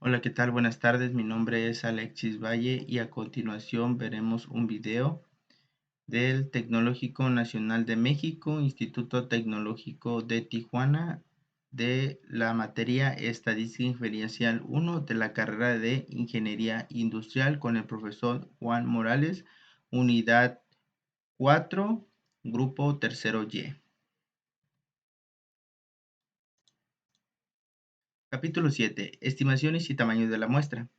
Hola, ¿qué tal? Buenas tardes. Mi nombre es Alexis Valle y a continuación veremos un video del Tecnológico Nacional de México, Instituto Tecnológico de Tijuana, de la materia Estadística Inferencial 1 de la carrera de Ingeniería Industrial con el profesor Juan Morales, unidad 4, grupo tercero Y. Capítulo 7. Estimaciones y tamaños de la muestra.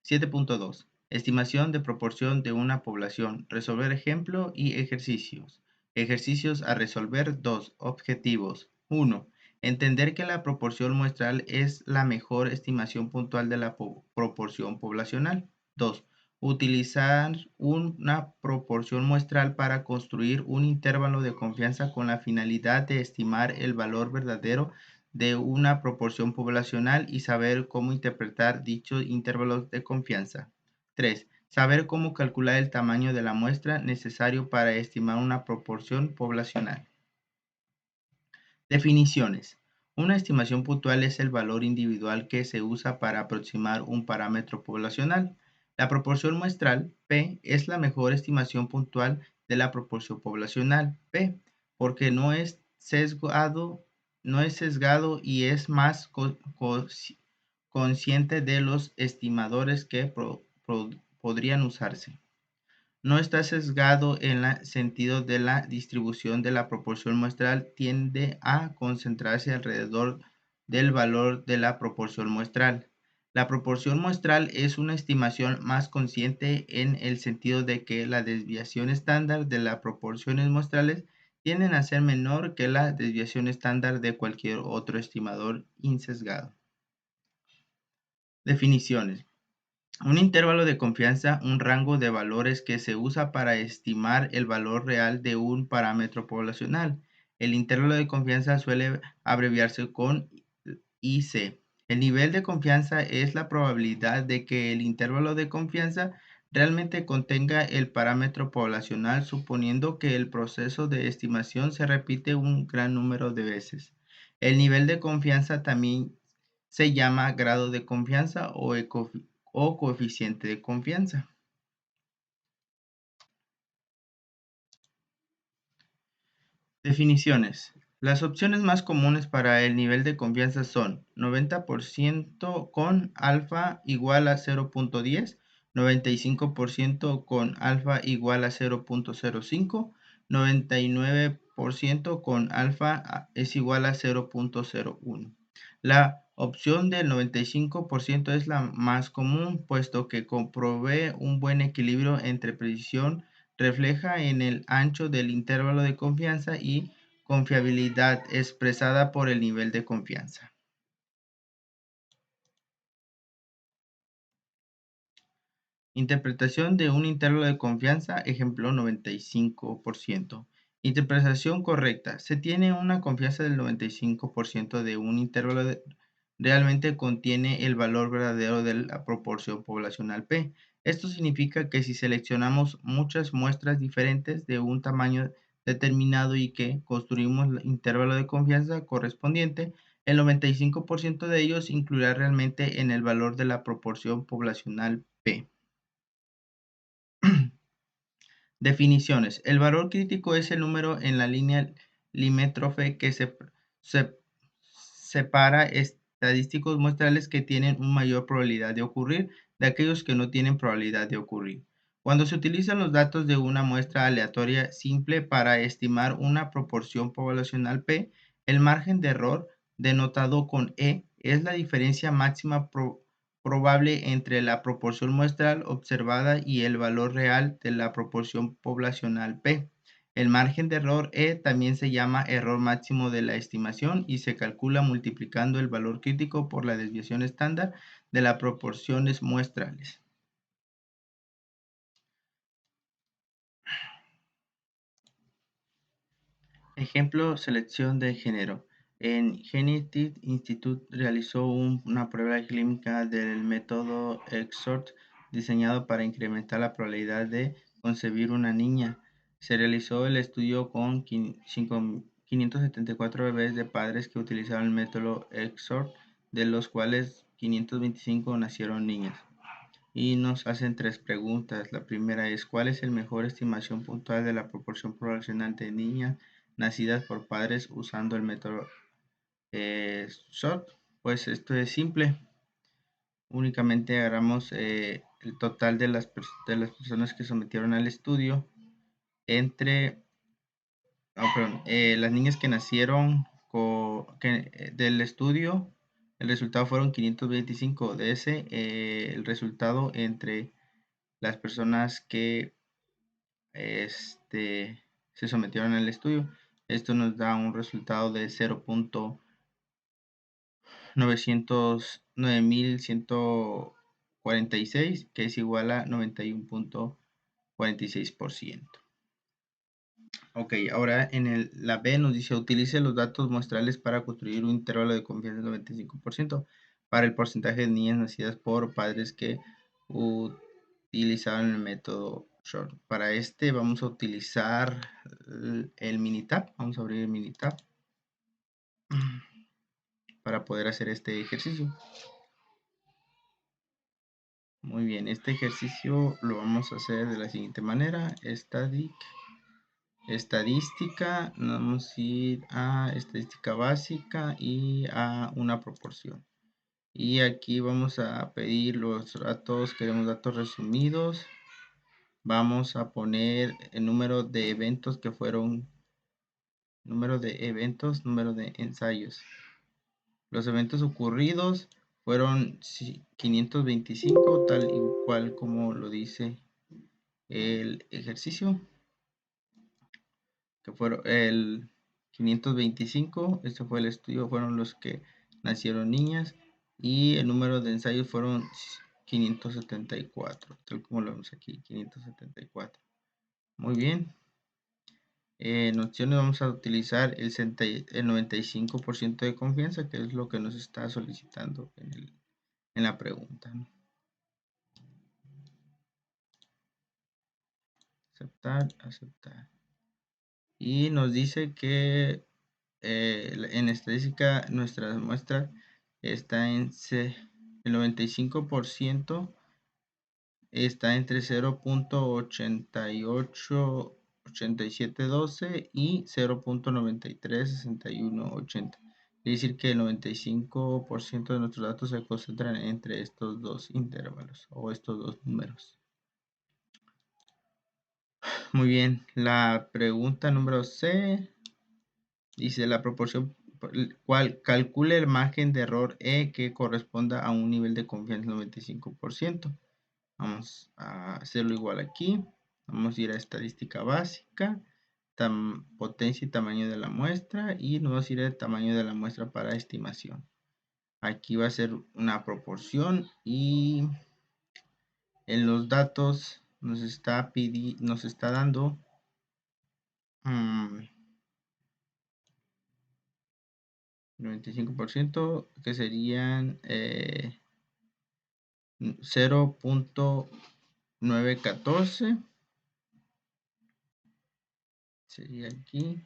7.2. Estimación de proporción de una población. Resolver ejemplo y ejercicios. Ejercicios a resolver. 2. Objetivos. 1. Entender que la proporción muestral es la mejor estimación puntual de la proporción poblacional. 2. Utilizar una proporción muestral para construir un intervalo de confianza con la finalidad de estimar el valor verdadero de una proporción poblacional y saber cómo interpretar dichos intervalos de confianza. 3. Saber cómo calcular el tamaño de la muestra necesario para estimar una proporción poblacional. Definiciones. Una estimación puntual es el valor individual que se usa para aproximar un parámetro poblacional. La proporción muestral, P, es la mejor estimación puntual de la proporción poblacional, P, porque no es sesgado y es más consciente de los estimadores que podrían usarse. No está sesgado en el sentido de la distribución de la proporción muestral tiende a concentrarse alrededor del valor de la proporción muestral. La proporción muestral es una estimación más consciente en el sentido de que la desviación estándar de las proporciones muestrales tienden a ser menor que la desviación estándar de cualquier otro estimador insesgado. Definiciones. Un intervalo de confianza, un rango de valores que se usa para estimar el valor real de un parámetro poblacional. El intervalo de confianza suele abreviarse con IC. El nivel de confianza es la probabilidad de que el intervalo de confianza realmente contenga el parámetro poblacional, suponiendo que el proceso de estimación se repite un gran número de veces. El nivel de confianza también se llama grado de confianza o coeficiente de confianza. Definiciones. Las opciones más comunes para el nivel de confianza son 90% con alfa igual a 0.10, 95% con alfa igual a 0.05, 99% con alfa es igual a 0.01. La opción del 95% es la más común, puesto que provee un buen equilibrio entre precisión, refleja en el ancho del intervalo de confianza y confiabilidad expresada por el nivel de confianza. Interpretación de un intervalo de confianza, ejemplo 95%. Interpretación correcta. Se tiene una confianza del 95% de un intervalo realmente contiene el valor verdadero de la proporción poblacional P. Esto significa que si seleccionamos muchas muestras diferentes de un tamaño determinado y que construimos el intervalo de confianza correspondiente, el 95% de ellos incluirá realmente en el valor de la proporción poblacional P. Definiciones. El valor crítico es el número en la línea limítrofe que separa estadísticos muestrales que tienen una mayor probabilidad de ocurrir de aquellos que no tienen probabilidad de ocurrir. Cuando se utilizan los datos de una muestra aleatoria simple para estimar una proporción poblacional P, el margen de error, denotado con E, es la diferencia máxima probable entre la proporción muestral observada y el valor real de la proporción poblacional P. El margen de error E también se llama error máximo de la estimación y se calcula multiplicando el valor crítico por la desviación estándar de las proporciones muestrales. Ejemplo, selección de género. En Genetic Institute realizó una prueba clínica del método EXORT diseñado para incrementar la probabilidad de concebir una niña. Se realizó el estudio con 574 bebés de padres que utilizaron el método EXORT, de los cuales 525 nacieron niñas. Y nos hacen 3 preguntas. La primera es, ¿cuál es la mejor estimación puntual de la proporción poblacional de niñas nacidas por padres usando el método SHORT? Pues esto es simple. Únicamente agarramos el total de las personas que sometieron al estudio entre, las niñas que nacieron del estudio, el resultado fueron 525. De ese, el resultado entre las personas que se sometieron al estudio. Esto nos da un resultado de 0.9146, que es igual a 91.46%. Ok, ahora en la B nos dice, utilice los datos muestrales para construir un intervalo de confianza del 95% para el porcentaje de niñas nacidas por padres que utilizaron el método SHORT. Para este vamos a utilizar el Minitab. Vamos a abrir el Minitab para poder hacer este ejercicio. Muy bien, este ejercicio lo vamos a hacer de la siguiente manera. Estadística, vamos a ir a estadística básica y a una proporción. Y aquí vamos a pedir los datos, queremos datos resumidos. Vamos a poner el número de eventos que fueron, número de ensayos. Los eventos ocurridos fueron 525, tal y cual como lo dice el ejercicio, que fueron el 525, este fue el estudio, fueron los que nacieron niñas, y el número de ensayos fueron 574, tal como lo vemos aquí, 574. Muy bien. En opciones vamos a utilizar el 95% de confianza, que es lo que nos está solicitando en la pregunta. Aceptar, aceptar. Y nos dice que en estadística nuestra muestra está en el 95% está entre 0.8712 y 0.936180. Es decir, que el 95% de nuestros datos se concentran entre estos dos intervalos o estos dos números. Muy bien, la pregunta número C dice la proporción cual calcule el margen de error E que corresponda a un nivel de confianza del 95%. Vamos a hacerlo igual aquí. Vamos a ir a estadística básica, potencia y tamaño de la muestra, y nos vamos a ir al tamaño de la muestra para estimación. Aquí va a ser una proporción y en los datos nos está dando 95%, que serían 0.914. Sería aquí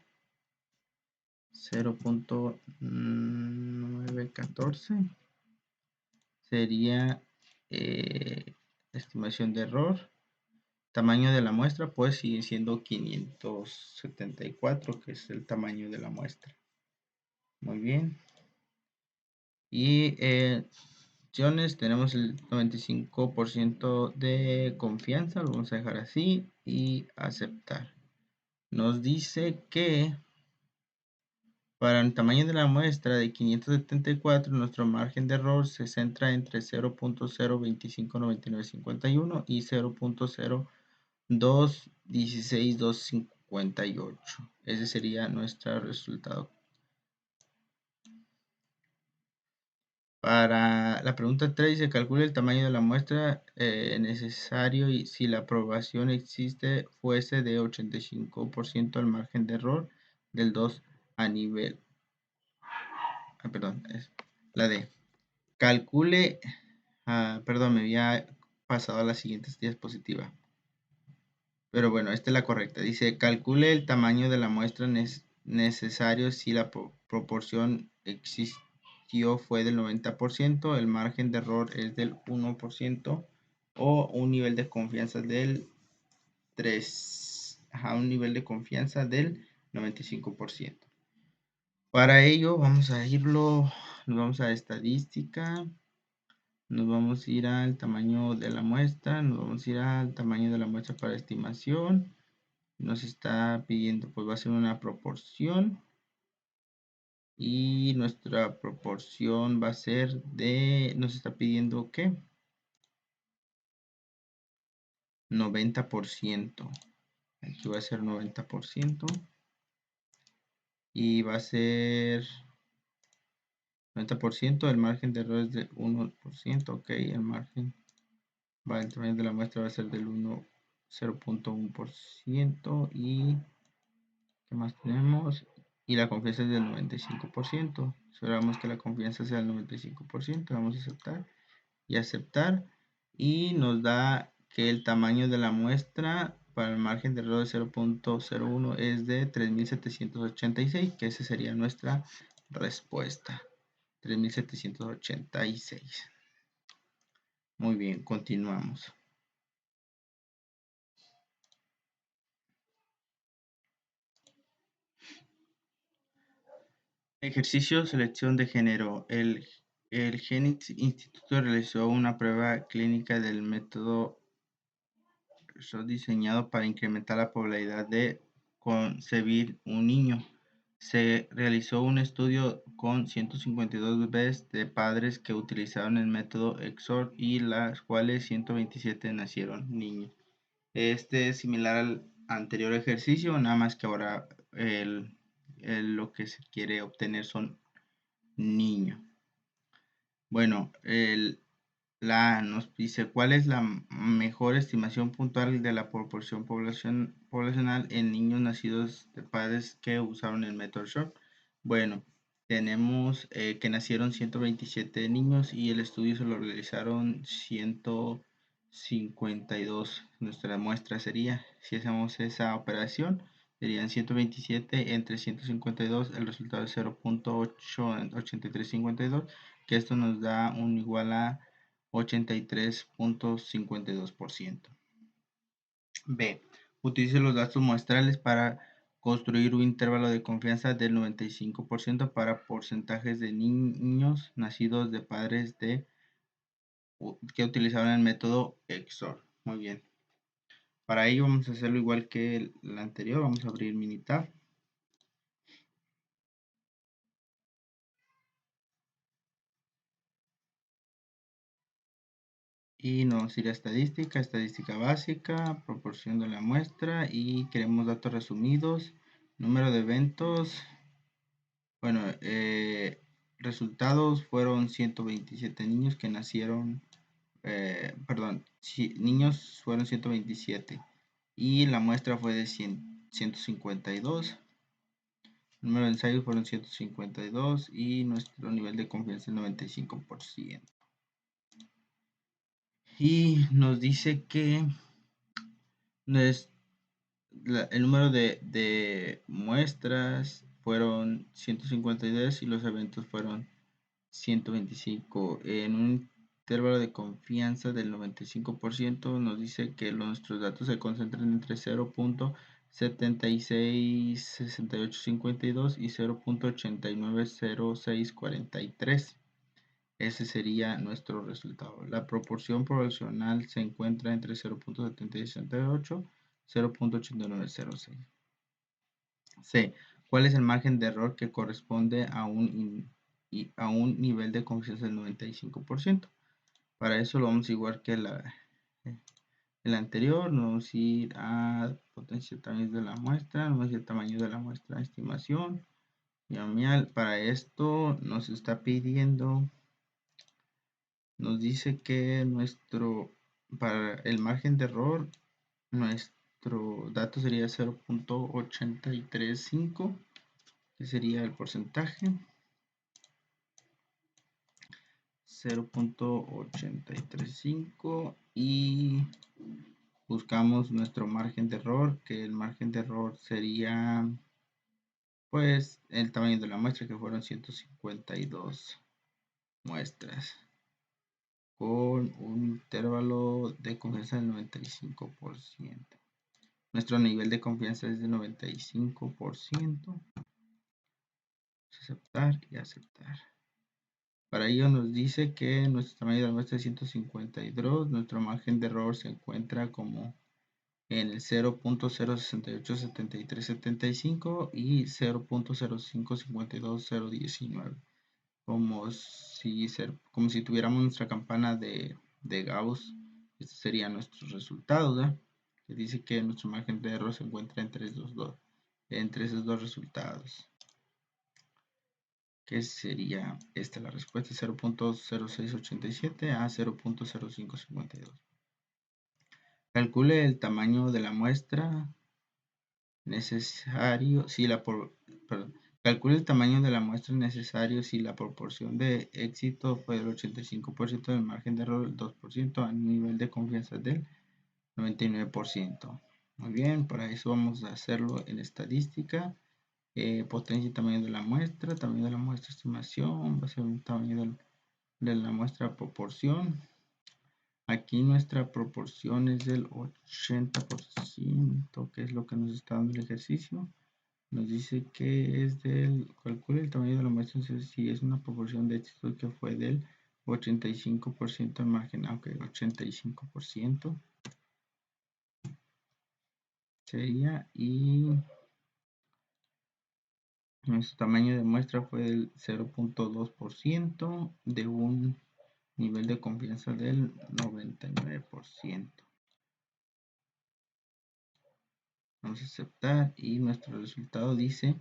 0.914. Sería estimación de error. Tamaño de la muestra pues sigue siendo 574, que es el tamaño de la muestra. Muy bien. Y opciones, tenemos el 95% de confianza, lo vamos a dejar así y aceptar. Nos dice que para el tamaño de la muestra de 574, nuestro margen de error se centra entre 0.0259951 y 0.0216258. Ese sería nuestro resultado. Para la pregunta 3 se calcula el tamaño de la muestra necesario y si la aprobación existe fuese de 85% el margen de error del 2 a nivel. Perdón, es la D. Calcule, perdón, me había pasado a la siguiente diapositiva. Pero bueno, esta es la correcta. Dice, calcule el tamaño de la muestra necesario si la proporción emitió fue del 90%, el margen de error es del 1% o un nivel de confianza del 3, un nivel de confianza del 95%. Para ello nos vamos a estadística, nos vamos a ir al tamaño de la muestra, nos vamos a ir al tamaño de la muestra para estimación. Nos está pidiendo, pues va a ser una proporción y nuestra proporción va a ser nos está pidiendo ¿qué? 90%. Aquí va a ser 90% y va a ser 90%, el margen de error es de 1%, ok, el margen el tamaño de la muestra va a ser del 0.1% y ¿qué más tenemos? Y la confianza es del 95%. Esperamos que la confianza sea del 95%, vamos a aceptar y aceptar y nos da que el tamaño de la muestra para el margen de error de 0.01 es de 3786, que esa sería nuestra respuesta. 3786. Muy bien, continuamos. Ejercicio selección de género. El Genix Instituto realizó una prueba clínica del método diseñado para incrementar la probabilidad de concebir un niño. Se realizó un estudio con 152 bebés de padres que utilizaron el método EXOR y las cuales 127 nacieron niños. Este es similar al anterior ejercicio, nada más que ahora lo que se quiere obtener son niños. Bueno, nos dice cuál es la mejor estimación puntual de la proporción poblacional en niños nacidos de padres que usaron el método SHORT. Bueno, tenemos que nacieron 127 niños y el estudio se lo realizaron 152. Nuestra muestra sería, si hacemos esa operación, serían 127 entre 152, el resultado es 0.8352, que esto nos da un igual a 83.52%. B. Utilice los datos muestrales para construir un intervalo de confianza del 95% para porcentajes de niños nacidos de padres que utilizaron el método EXOR. Muy bien. Para ello vamos a hacerlo igual que el anterior. Vamos a abrir Minitab. Y nos vamos a ir a estadística básica, proporción de la muestra y queremos datos resumidos, número de eventos. Bueno, resultados fueron 127 niños que nacieron, niños fueron 127 y la muestra fue de 152. El número de ensayos fueron 152 y nuestro nivel de confianza es 95%. Y nos dice que el número de muestras fueron 152 y los eventos fueron 125. En un intervalo de confianza del 95% nos dice que nuestros datos se concentran entre 0.766852 y 0.890643. Ese sería nuestro resultado. La proporción poblacional se encuentra entre 0.7068 y 0.8906. C. ¿Cuál es el margen de error que corresponde a un nivel de confianza del 95%? Para eso lo vamos a igual que el anterior. Nos vamos a ir a potencia tamaño de la muestra, nos vamos a ir al tamaño de la muestra, estimación binomial. Para esto nos está pidiendo, nos dice que para el margen de error, nuestro dato sería 0.835, que sería el porcentaje. 0.835 y buscamos nuestro margen de error, que el margen de error sería pues el tamaño de la muestra, que fueron 152. muestras con un intervalo de confianza del 95%. Nuestro nivel de confianza es de 95%. Aceptar y aceptar. Para ello nos dice que nuestro tamaño de la muestra es 152, nuestro margen de error se encuentra como en el 0.0687375 y 0.0552019, como si tuviéramos nuestra campana de Gauss. Estos serían nuestros resultados, ¿verdad? Que dice que nuestro margen de error se encuentra entre esos dos resultados. Que sería esta la respuesta, 0.0687 a 0.0552. Calcule el tamaño de la muestra necesario calcule el tamaño de la muestra necesario si la proporción de éxito fue del 85% del margen de error del 2% a nivel de confianza del 99%. Muy bien, para eso vamos a hacerlo en estadística. Potencia y tamaño de la muestra, estimación, va a ser un tamaño de la muestra proporción. Aquí nuestra proporción es del 80%, que es lo que nos está dando el ejercicio. Nos dice que es calcule el tamaño de la muestra, si es una proporción de éxito que fue del 85% en margen, aunque 85% sería, y nuestro tamaño de muestra fue del 0.2% de un nivel de confianza del 99%. Vamos a aceptar y nuestro resultado dice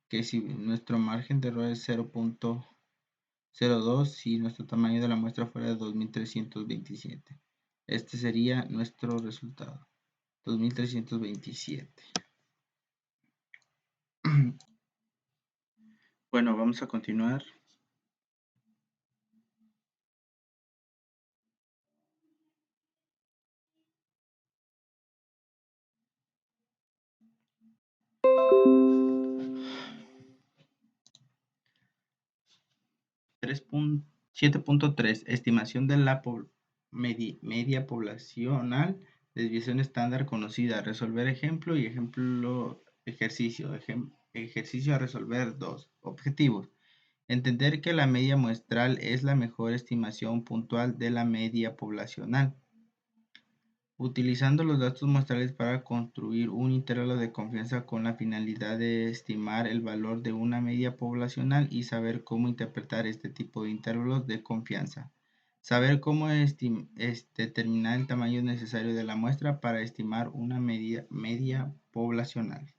que si nuestro margen de error es 0.02, si nuestro tamaño de la muestra fuera de 2327. Este sería nuestro resultado, 2327. Bueno, vamos a continuar. Punto 7.3 estimación de la media poblacional, desviación estándar conocida, resolver ejemplo y ejercicio a resolver 2 objetivos. Entender que la media muestral es la mejor estimación puntual de la media poblacional, utilizando los datos muestrales para construir un intervalo de confianza con la finalidad de estimar el valor de una media poblacional y saber cómo interpretar este tipo de intervalos de confianza. Saber cómo determinar el tamaño necesario de la muestra para estimar una media poblacional.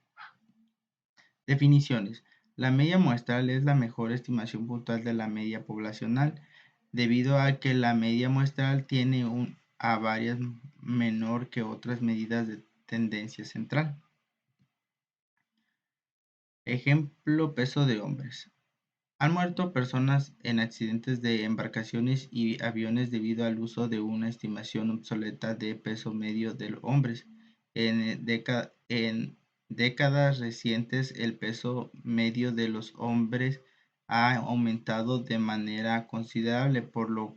Definiciones. La media muestral es la mejor estimación puntual de la media poblacional, debido a que la media muestral tiene un a varias menor que otras medidas de tendencia central. Ejemplo: peso de hombres. Han muerto personas en accidentes de embarcaciones y aviones debido al uso de una estimación obsoleta de peso medio de hombres. En décadas recientes, el peso medio de los hombres ha aumentado de manera considerable, por lo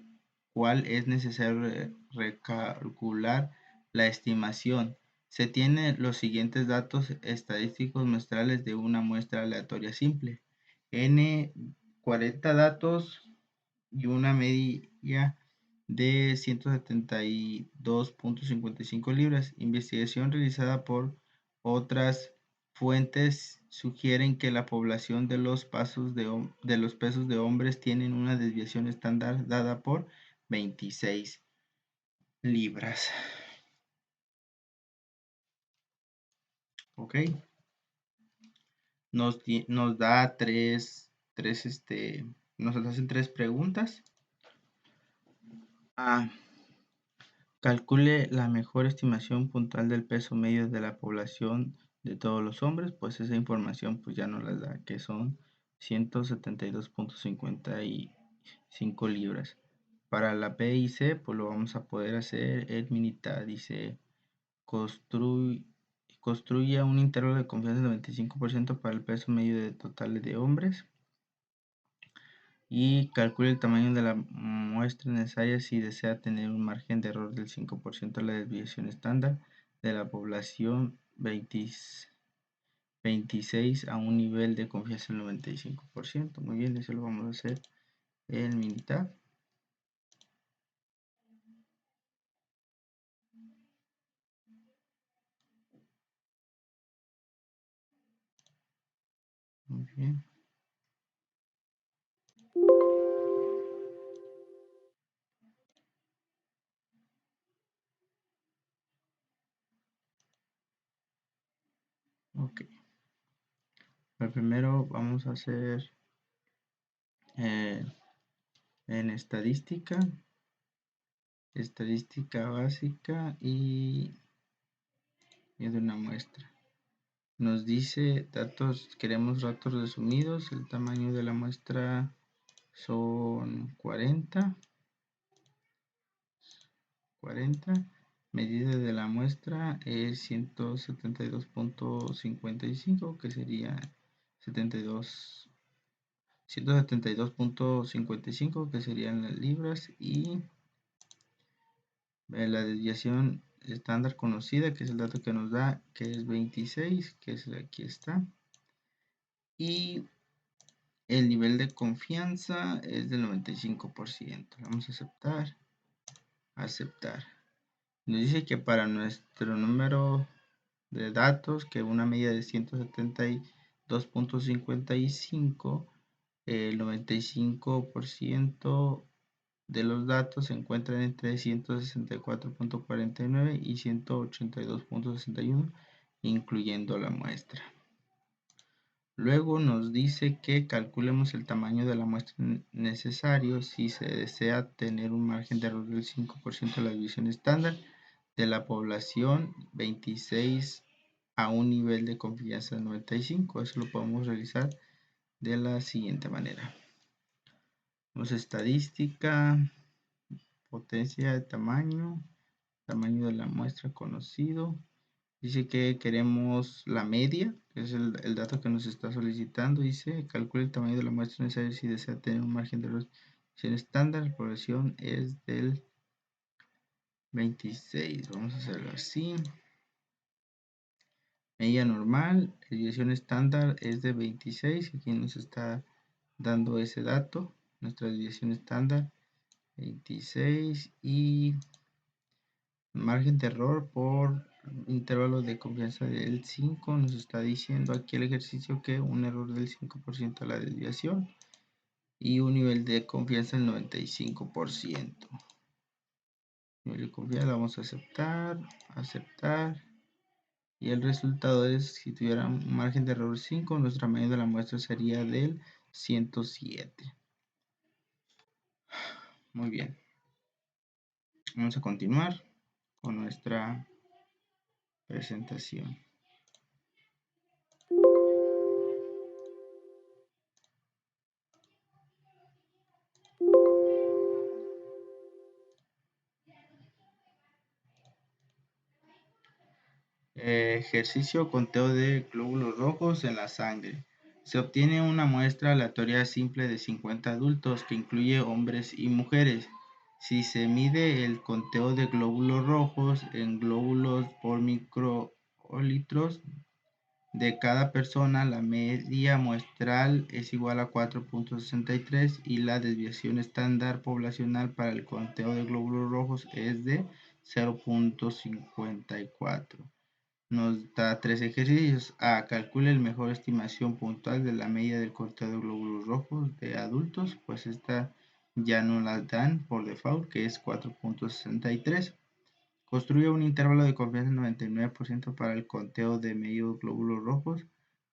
cual es necesario recalcular la estimación. Se tienen los siguientes datos estadísticos muestrales de una muestra aleatoria simple. N 40 datos y una media de 172.55 libras. Investigación realizada por otras fuentes sugieren que la población de los pesos de hombres tienen una desviación estándar dada por 26 libras. Ok. Nos da nos hacen tres preguntas. Calcule la mejor estimación puntual del peso medio de la población de todos los hombres. Pues esa información pues ya nos la da, que son 172.55 libras. Para la B y C pues lo vamos a poder hacer en mitad. Dice: construya un intervalo de confianza del 95% para el peso medio de total de hombres. y calcule el tamaño de la muestra necesaria si desea tener un margen de error del 5% de la desviación estándar de la población 26 a un nivel de confianza del 95%. Muy bien, eso lo vamos a hacer en Minitab. Muy bien. Ok. Primero vamos a hacer en estadística básica y de una muestra. Nos dice datos, queremos datos resumidos, el tamaño de la muestra son 40, medida de la muestra es 172.55, que sería 172.55, que serían las libras, y la desviación estándar conocida, que es el dato que nos da, que es 26, que es aquí está, y el nivel de confianza es del 95%. Vamos a aceptar. Nos dice que para nuestro número de datos, que una medida de 172.55, el 95% de los datos se encuentran entre 164.49 y 182.61, incluyendo la muestra. Luego nos dice que calculemos el tamaño de la muestra necesario si se desea tener un margen de error del 5% de la división estándar de la población 26 a un nivel de confianza de 95. Eso lo podemos realizar de la siguiente manera. Vamos a estadística, potencia de tamaño de la muestra conocido. Dice que queremos la media, que es el dato que nos está solicitando. Dice, calcule el tamaño de la muestra necesaria si desea tener un margen de error estándar. La población es del 26. Vamos a hacerlo así. Medida normal, desviación estándar es de 26. Aquí nos está dando ese dato. Nuestra desviación estándar 26 y margen de error por intervalo de confianza del 5. Nos está diciendo aquí el ejercicio que un error del 5% de la desviación y un nivel de confianza del 95%. Nivel de confianza, vamos a aceptar. Y el resultado es, si tuviera un margen de error 5, nuestra medida de la muestra sería del 107. Muy bien. Vamos a continuar con nuestra presentación. Ejercicio conteo de glóbulos rojos en la sangre. Se obtiene una muestra aleatoria simple de 50 adultos que incluye hombres y mujeres. Si se mide el conteo de glóbulos rojos en glóbulos por microlitros de cada persona, la media muestral es igual a 4.63 y la desviación estándar poblacional para el conteo de glóbulos rojos es de 0.54. Nos da tres ejercicios. A. Calcule la mejor estimación puntual de la media del conteo de glóbulos rojos de adultos. Pues esta ya no la dan por default, que es 4.63. Construye un intervalo de confianza del 99% para el conteo de medio glóbulos rojos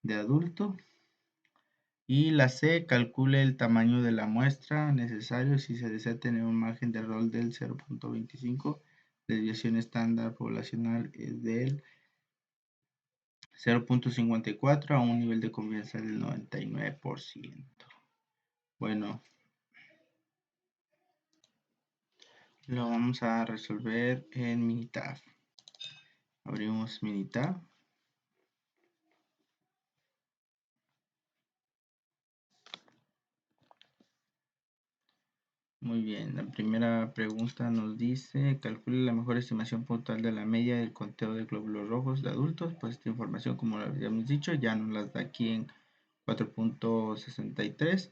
de adulto. Y la C. Calcule el tamaño de la muestra necesario si se desea tener un margen de error del 0.25. Desviación estándar poblacional es del 0.54 a un nivel de confianza del 99%. Bueno, lo vamos a resolver en Minitab. Abrimos Minitab. Muy bien, la primera pregunta nos dice, calcule la mejor estimación puntual de la media del conteo de glóbulos rojos de adultos. Pues esta información, como lo habíamos dicho, ya nos la da aquí en 4.63.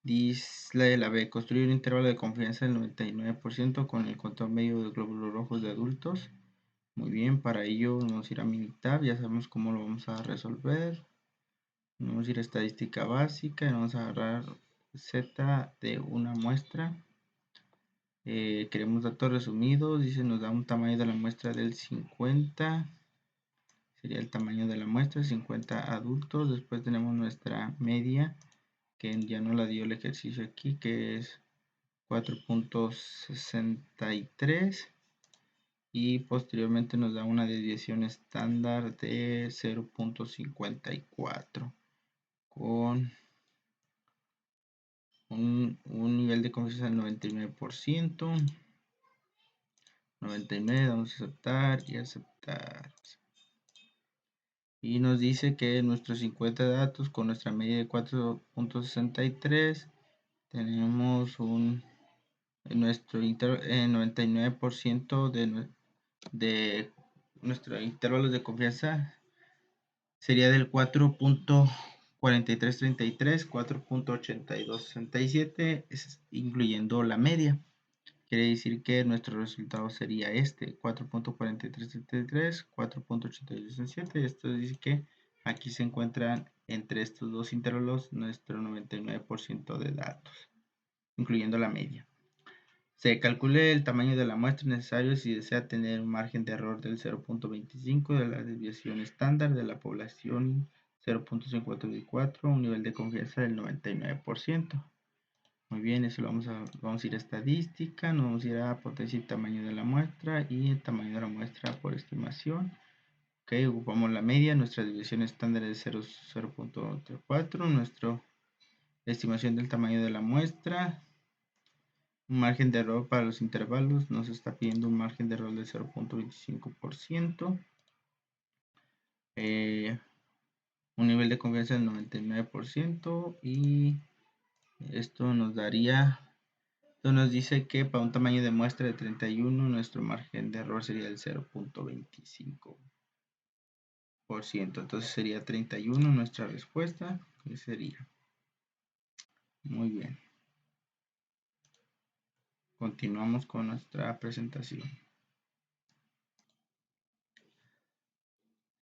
Dice la B, construir un intervalo de confianza del 99% con el conteo medio de glóbulos rojos de adultos. Muy bien, para ello vamos a ir a Minitab, ya sabemos cómo lo vamos a resolver. Vamos a ir a estadística básica y vamos a agarrar Z de una muestra. Queremos datos resumidos, dice nos da un tamaño de la muestra del 50, sería el tamaño de la muestra, 50 adultos. Después tenemos nuestra media, que ya nos la dio el ejercicio aquí, que es 4.63, y posteriormente nos da una desviación estándar de 0.54 con un nivel de confianza del 99%. 99, vamos a aceptar y aceptar. Y nos dice que nuestros 50 datos con nuestra media de 4.63 tenemos nuestro 99% de nuestros intervalos de confianza sería del 4.4333, 4.8267, incluyendo la media. Quiere decir que nuestro resultado sería este, 4.4333, 4.8267. Esto dice que aquí se encuentran entre estos dos intervalos nuestro 99% de datos, incluyendo la media. Se calcule el tamaño de la muestra necesario si desea tener un margen de error del 0.25 de la desviación estándar de la población 0.54, un nivel de confianza del 99%. Muy bien, eso vamos a ir a estadística, nos vamos a ir a potencia y tamaño de la muestra y el tamaño de la muestra por estimación. Ok, ocupamos la media, nuestra desviación estándar es 0.34, nuestra estimación del tamaño de la muestra, un margen de error para los intervalos, nos está pidiendo un margen de error de 0.25%, un nivel de confianza del 99% y esto nos daría... Esto nos dice que para un tamaño de muestra de 31 nuestro margen de error sería el 0.25%. Entonces sería 31 nuestra respuesta. ¿Qué sería? Muy bien. Continuamos con nuestra presentación.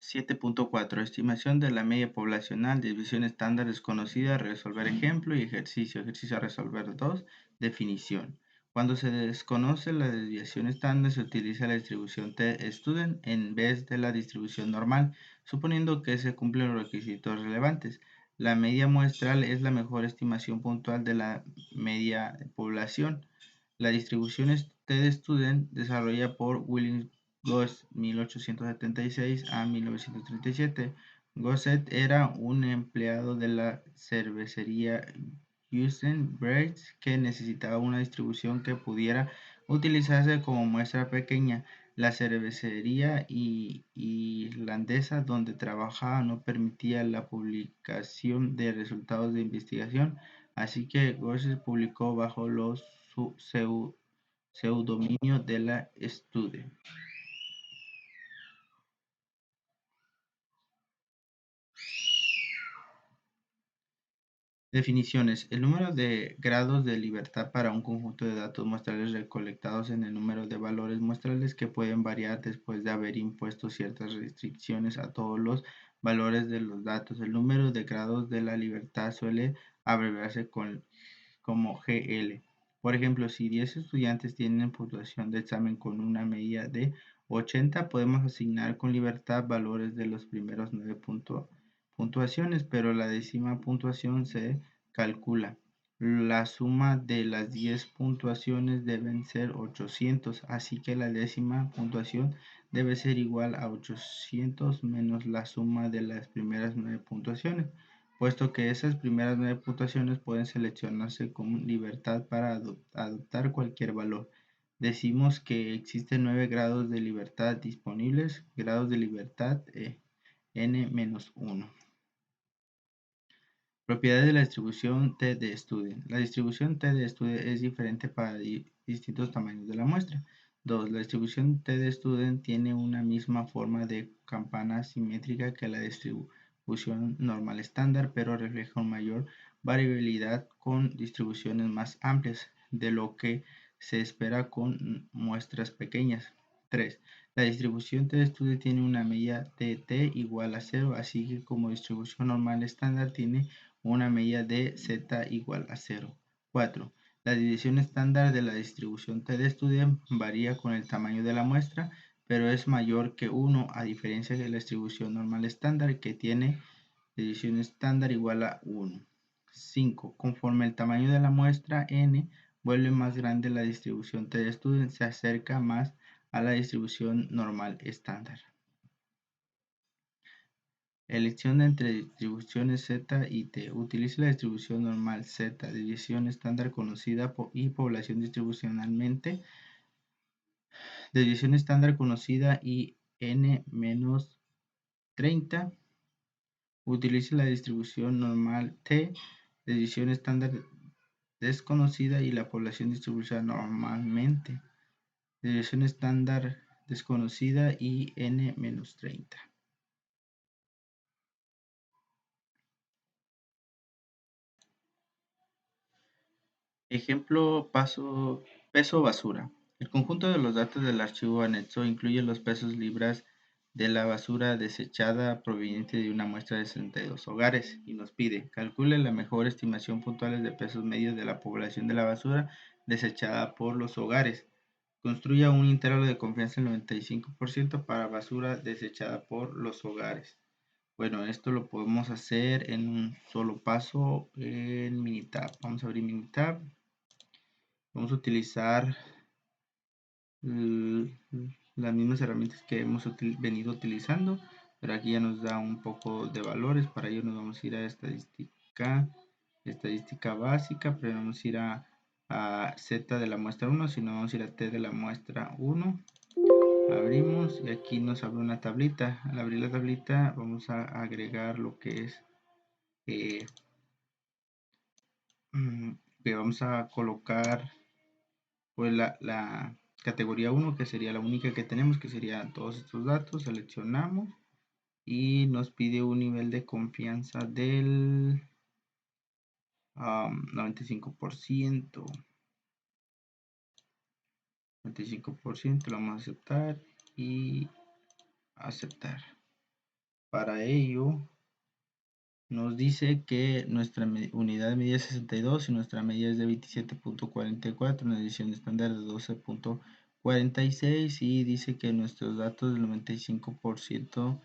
7.4. Estimación de la media poblacional, división estándar desconocida, resolver ejemplo y ejercicio. Ejercicio a resolver 2. Definición. Cuando se desconoce la desviación estándar, se utiliza la distribución t-student en vez de la distribución normal, suponiendo que se cumplen los requisitos relevantes. La media muestral es la mejor estimación puntual de la media de población. La distribución t-student desarrollada por William Gosset 1876 a 1937. Gosset era un empleado de la cervecería Houston Bridge que necesitaba una distribución que pudiera utilizarse como muestra pequeña. La cervecería irlandesa donde trabajaba no permitía la publicación de resultados de investigación, así que Gosset publicó bajo los pseudónimo de la Stude. Definiciones. El número de grados de libertad para un conjunto de datos muestrales recolectados en el número de valores muestrales que pueden variar después de haber impuesto ciertas restricciones a todos los valores de los datos. El número de grados de la libertad suele abreviarse como GL. Por ejemplo, si 10 estudiantes tienen puntuación de examen con una media de 80, podemos asignar con libertad valores de los primeros 9 puntuaciones, pero la décima puntuación se calcula. La suma de las 10 puntuaciones deben ser 800, así que la décima puntuación debe ser igual a 800 menos la suma de las primeras 9 puntuaciones, puesto que esas primeras 9 puntuaciones pueden seleccionarse con libertad para adoptar cualquier valor. Decimos que existen 9 grados de libertad disponibles, grados de libertad n-1. Propiedades de la distribución T de Student. La distribución T de Student es diferente para distintos tamaños de la muestra. 2. La distribución T de Student tiene una misma forma de campana simétrica que la distribución normal estándar, pero refleja una mayor variabilidad con distribuciones más amplias de lo que se espera con muestras pequeñas. 3. La distribución T de Student tiene una medida de T igual a 0, así que como distribución normal estándar tiene una medida de z igual a 0. 4. La división estándar de la distribución T de Student varía con el tamaño de la muestra, pero es mayor que 1, a diferencia de la distribución normal estándar que tiene división estándar igual a 1. 5. Conforme el tamaño de la muestra n vuelve más grande, la distribución T de Student se acerca más a la distribución normal estándar. Elección entre distribuciones Z y T. Utilice la distribución normal Z, división estándar conocida y población distribucionalmente. División estándar conocida y n-30. Utilice la distribución normal T, división estándar desconocida y la población distribuida normalmente. División estándar desconocida y n-30. Ejemplo peso basura. El conjunto de los datos del archivo anexo incluye los pesos libras de la basura desechada proveniente de una muestra de 62 hogares y nos pide calcule la mejor estimación puntuales de pesos medios de la población de la basura desechada por los hogares. Construya un intervalo de confianza del 95% para basura desechada por los hogares. Bueno, esto lo podemos hacer en un solo paso en Minitab. Vamos a abrir Minitab. Vamos a utilizar las mismas herramientas que hemos venido utilizando, pero aquí ya nos da un poco de valores. Para ello nos vamos a ir a estadística básica, pero vamos a ir a Z de la muestra 1, si no vamos a ir a T de la muestra 1. Abrimos y aquí nos abre una tablita. Al abrir la tablita vamos a agregar lo que es que vamos a colocar pues la categoría 1, que sería la única que tenemos, que serían todos estos datos. Seleccionamos y nos pide un nivel de confianza del 95%. 95% lo vamos a aceptar y aceptar. Para ello nos dice que nuestra unidad de medida es 62 y nuestra medida es de 27.44, una edición estándar de 12.46, y dice que nuestros datos del 95%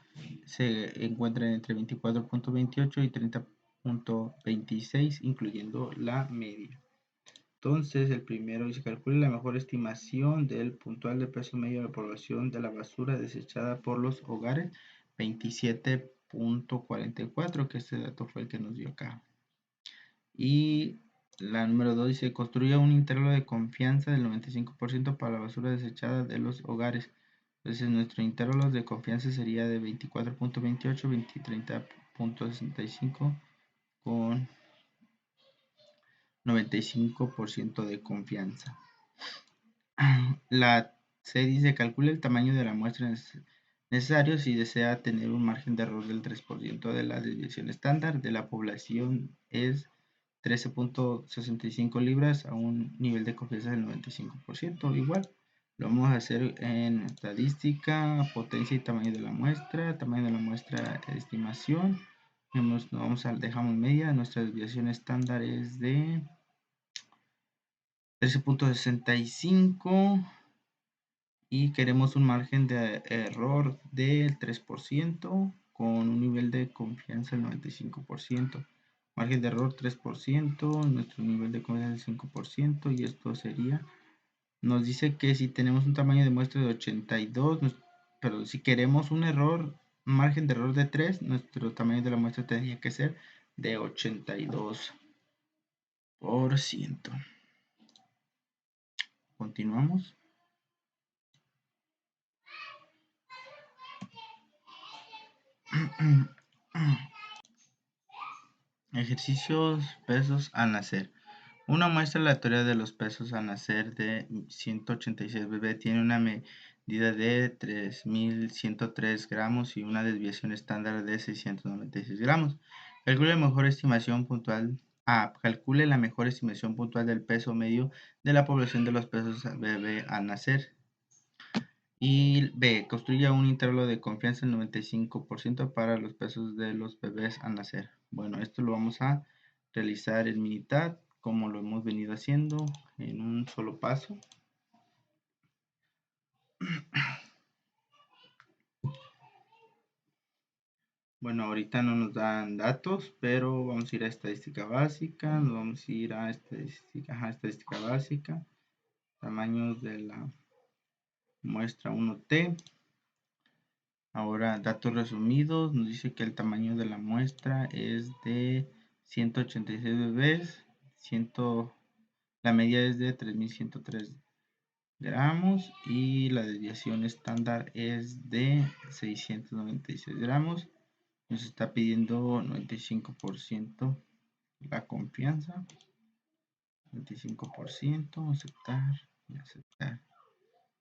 se encuentran entre 24.28 y 30.26, incluyendo la media. Entonces, el primero dice: calcule la mejor estimación del puntual de peso medio de la población de la basura desechada por los hogares, 27.44, que este dato fue el que nos dio acá. Y la número 2 dice: construya un intervalo de confianza del 95% para la basura desechada de los hogares. Entonces, nuestro intervalo de confianza sería de 24.28, 30.65 con 95% de confianza. La C dice: calcule el tamaño de la muestra necesario si desea tener un margen de error del 3% de la desviación estándar de la población es 13.65 libras a un nivel de confianza del 95%. Igual lo vamos a hacer en estadística, potencia y tamaño de la muestra, estimación. Dejamos media. Nuestra desviación estándar es de 13.65 y queremos un margen de error del 3% con un nivel de confianza del 95%. Margen de error 3%, nuestro nivel de confianza del 5%, y esto sería, nos dice que si tenemos un tamaño de muestra de 82, pero si queremos un margen de error de 3, nuestro tamaño de la muestra tendría que ser de 82%. Continuamos. Ejercicios, pesos al nacer. Una muestra aleatoria de los pesos al nacer de 186 bebé tiene una medida de 3.103 gramos y una desviación estándar de 696 gramos. Calcule la mejor estimación puntual. Calcule la mejor estimación puntual del peso medio de la población de los pesos bebé al nacer. Y B. Construya un intervalo de confianza del 95% para los pesos de los bebés al nacer. Bueno, esto lo vamos a realizar en mitad, como lo hemos venido haciendo, en un solo paso. Bueno, ahorita no nos dan datos, pero vamos a ir a estadística básica, nos vamos a ir a estadística básica, tamaños de la muestra 1T. Ahora, datos resumidos, nos dice que el tamaño de la muestra es de 186 bebés, la media es de 3.103 gramos y la desviación estándar es de 696 gramos. Nos está pidiendo 95% la confianza, 95%, aceptar y aceptar.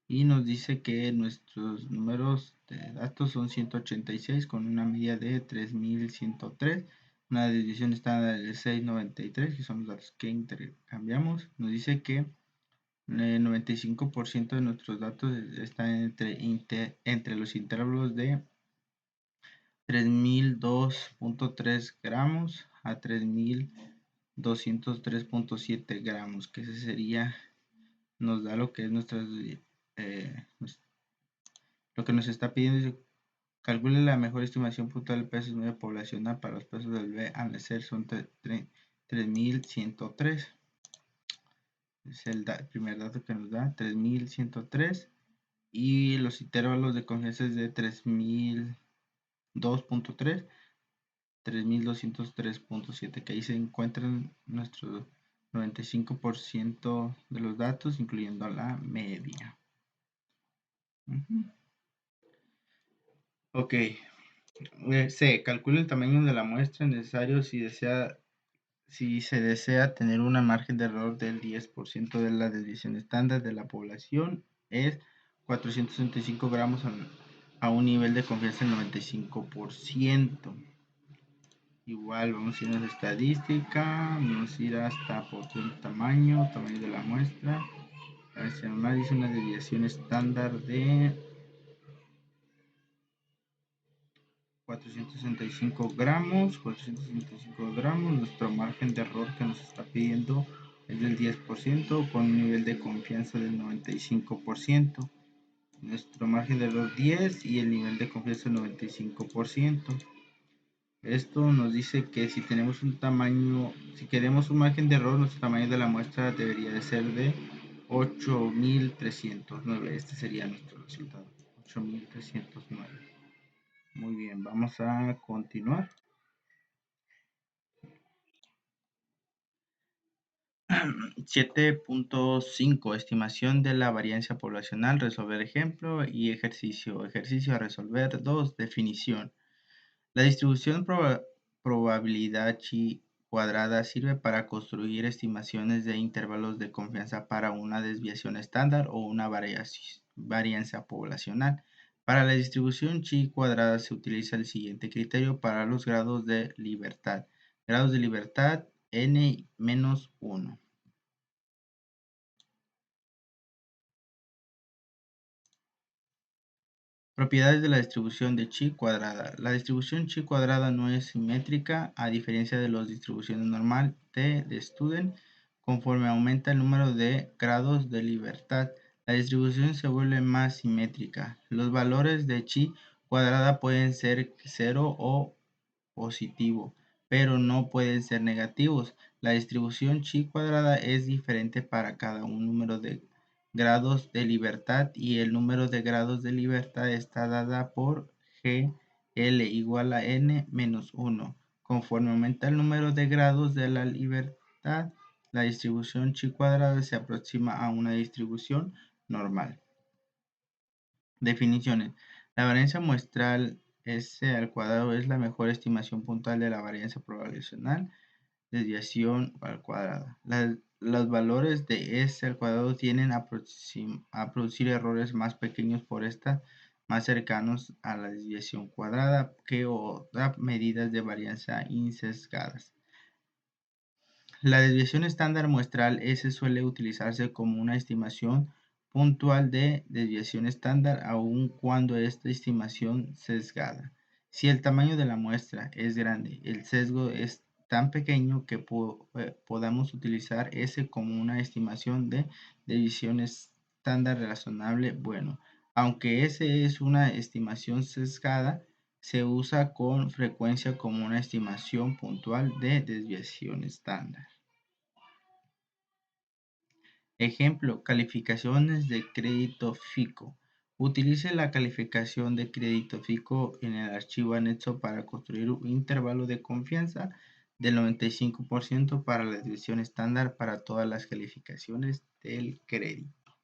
Y nos dice que nuestros números de datos son 186 con una media de 3.103, una desviación estándar de 693, que son los datos que intercambiamos. Nos dice que el 95% de nuestros datos están entre los intervalos de 3.002.3 gramos a 3.203.7 gramos, que ese sería, nos da lo que es lo que nos está pidiendo. Calcule la mejor estimación puntual del peso medio poblacional para los pesos del bebé al nacer, son 3.103. Es el primer dato que nos da, 3.103. Y los intervalos de confianza es de 3.002.3, 3.203.7, que ahí se encuentran nuestro 95% de los datos, incluyendo la media. Ok. C. Calcula el tamaño de la muestra necesario si se desea tener una margen de error del 10% de la desviación estándar de la población. Es 465 gramos a un nivel de confianza del 95%. Igual vamos a ir a la estadística, vamos a ir hasta por tamaño de la muestra. Se dice una desviación estándar de 465 gramos, nuestro margen de error que nos está pidiendo es del 10% con un nivel de confianza del 95%. Nuestro margen de error 10 y el nivel de confianza 95%. Esto nos dice que si queremos un margen de error, nuestro tamaño de la muestra debería de ser de 8.309. Este sería nuestro resultado, 8.309. Muy bien, vamos a continuar. 7.5. Estimación de la varianza poblacional, resolver ejemplo y ejercicio. Ejercicio a resolver 2. Definición. La distribución probabilidad chi cuadrada sirve para construir estimaciones de intervalos de confianza para una desviación estándar o una varianza poblacional. Para la distribución chi cuadrada se utiliza el siguiente criterio para los grados de libertad. Grados de libertad n-1. Propiedades de la distribución de chi cuadrada. La distribución chi cuadrada no es simétrica, a diferencia de las distribuciones normal T de Student. Conforme aumenta el número de grados de libertad, la distribución se vuelve más simétrica. Los valores de chi cuadrada pueden ser 0 o positivo, pero no pueden ser negativos. La distribución chi cuadrada es diferente para cada un número de grados de libertad y el número de grados de libertad está dada por GL igual a n-1. Conforme aumenta el número de grados de la libertad, la distribución chi cuadrada se aproxima a una distribución normal. Definiciones. La varianza muestral S al cuadrado es la mejor estimación puntual de la varianza poblacional, desviación al cuadrado. Los valores de S al cuadrado tienden a producir errores más pequeños por esta, más cercanos a la desviación cuadrada que otras medidas de varianza insesgadas. La desviación estándar muestral S suele utilizarse como una estimación puntual de desviación estándar aun cuando esta estimación sesgada. Si el tamaño de la muestra es grande, el sesgo es tan pequeño que podamos utilizar S como una estimación de desviación estándar razonable bueno. Aunque S es una estimación sesgada, se usa con frecuencia como una estimación puntual de desviación estándar. Ejemplo, calificaciones de crédito FICO. Utilice la calificación de crédito FICO en el archivo anexo para construir un intervalo de confianza del 95% para la desviación estándar para todas las calificaciones del crédito.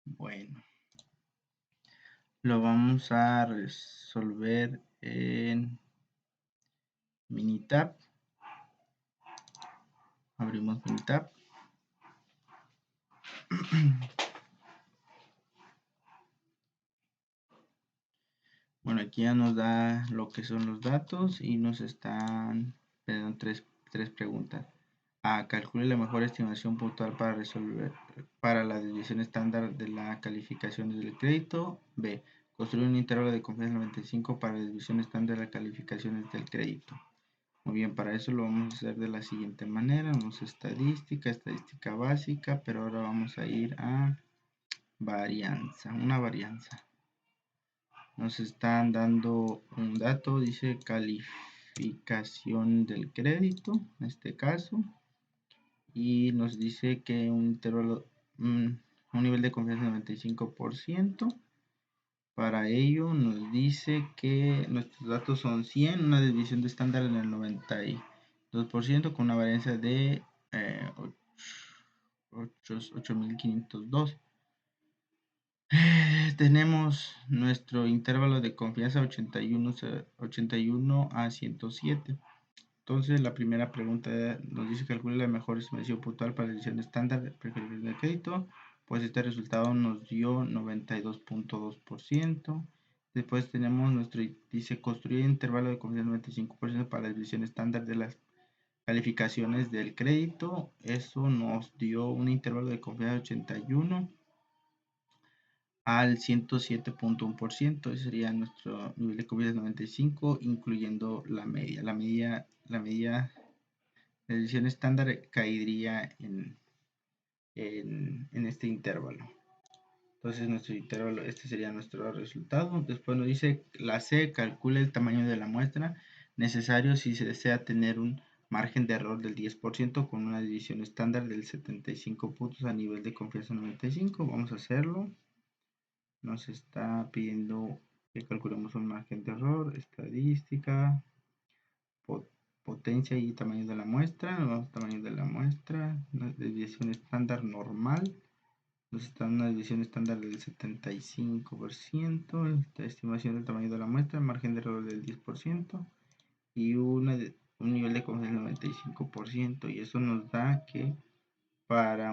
Bueno, lo vamos a resolver en Minitab. Abrimos Minitab. Bueno, aquí ya nos da lo que son los datos y nos están pidiendo tres preguntas. A. Calcule la mejor estimación puntual para resolver para la desviación estándar de la calificación del crédito. B. Construir un intervalo de confianza 95 para la desviación estándar de las calificaciones del crédito. Muy bien, para eso lo vamos a hacer de la siguiente manera. Vamos a estadística básica, pero ahora vamos a ir a una varianza. Nos están dando un dato, dice calificación del crédito, en este caso, y nos dice que un intervalo, un nivel de confianza del 95%. Para ello nos dice que nuestros datos son 100, una desviación de estándar en el 92% con una varianza de 8502. Tenemos nuestro intervalo de confianza 81 a 107. Entonces la primera pregunta nos dice calcule la mejor estimación puntual para la decisión estándar de calificación de crédito. Pues este resultado nos dio 92.2%. Después tenemos dice construir intervalo de confianza 95% para la decisión estándar de las calificaciones del crédito. Eso nos dio un intervalo de confianza 81 al 107.1%. Ese sería nuestro nivel de confianza 95, incluyendo la media. La media de decisión estándar caería en este intervalo. Entonces nuestro intervalo, este sería nuestro resultado. Después nos dice la C, calcula el tamaño de la muestra necesario si se desea tener un margen de error del 10% con una división estándar del 75 puntos a nivel de confianza 95. Vamos a hacerlo. Nos está pidiendo que calculemos un margen de error, estadística, potencia y tamaño de la muestra. Vamos a tamaño de la muestra, una desviación estándar normal. Nos está una desviación estándar del 75%, esta estimación del tamaño de la muestra, margen de error del 10% y un nivel de confianza del 95%. Y eso nos da que para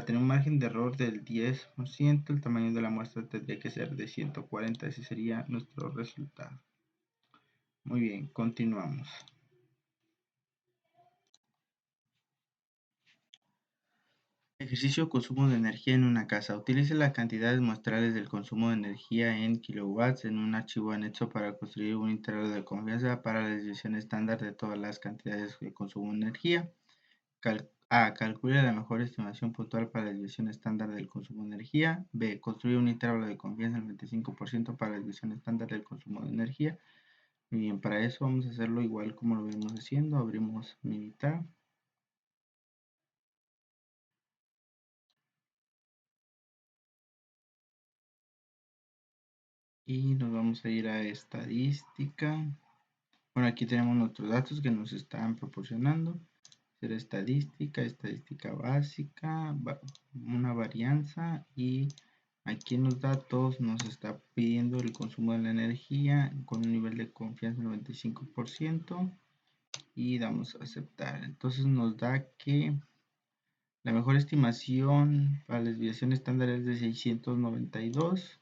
tener un margen de error del 10%, el tamaño de la muestra tendría que ser de 140. Ese sería nuestro resultado. Muy bien, continuamos. Ejercicio consumo de energía en una casa. Utilice las cantidades muestrales del consumo de energía en kilowatts en un archivo anexo para construir un intervalo de confianza para la desviación estándar de todas las cantidades de consumo de energía. A. Calcule la mejor estimación puntual para la desviación estándar del consumo de energía. B. Construye un intervalo de confianza del 25% para la desviación estándar del consumo de energía. Muy bien, para eso vamos a hacerlo igual como lo venimos haciendo. Abrimos Minitab. Y nos vamos a ir a estadística. Bueno, aquí tenemos nuestros datos que nos están proporcionando. Será estadística básica, una varianza y Aquí en los datos nos está pidiendo el consumo de la energía con un nivel de confianza del 95% y damos a aceptar. Entonces nos da que la mejor estimación para la desviación estándar es de 692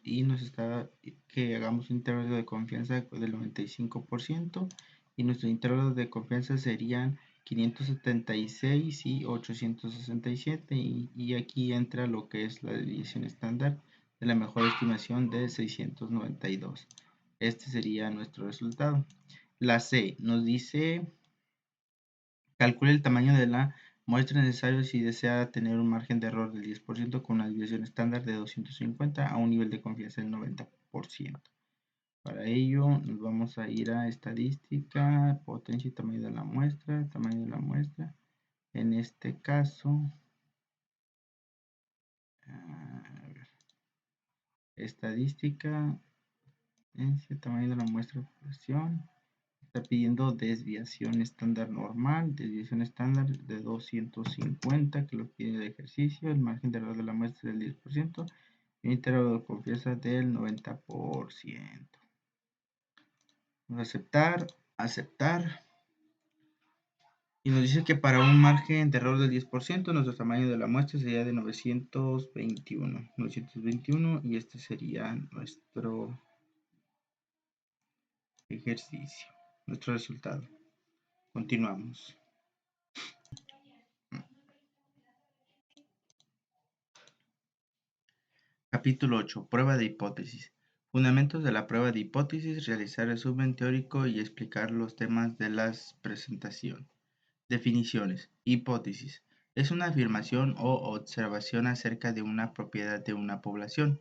y nos está que hagamos un intervalo de confianza del 95% y nuestro intervalo de confianza serían 576 y 867 y aquí entra lo que es la desviación estándar de la mejor estimación de 692. Este sería nuestro resultado. La C nos dice calcule el tamaño de la muestra necesario si desea tener un margen de error del 10% con una desviación estándar de 250 a un nivel de confianza del 90%. Para ello nos vamos a ir a estadística, potencia y tamaño de la muestra, En este caso, estadística, potencia, tamaño de la muestra, población. Está pidiendo desviación estándar normal, desviación estándar de 250 que lo pide el ejercicio, el margen de error de la muestra del 10% y un intervalo de confianza del 90%. Vamos a aceptar. Y nos dice que para un margen de error del 10%, nuestro tamaño de la muestra sería de 921 y este sería nuestro ejercicio, nuestro resultado. Continuamos. Capítulo 8. Prueba de hipótesis. Fundamentos de la prueba de hipótesis, realizar resumen teórico y explicar los temas de la presentación. Definiciones. Hipótesis. Es una afirmación o observación acerca de una propiedad de una población.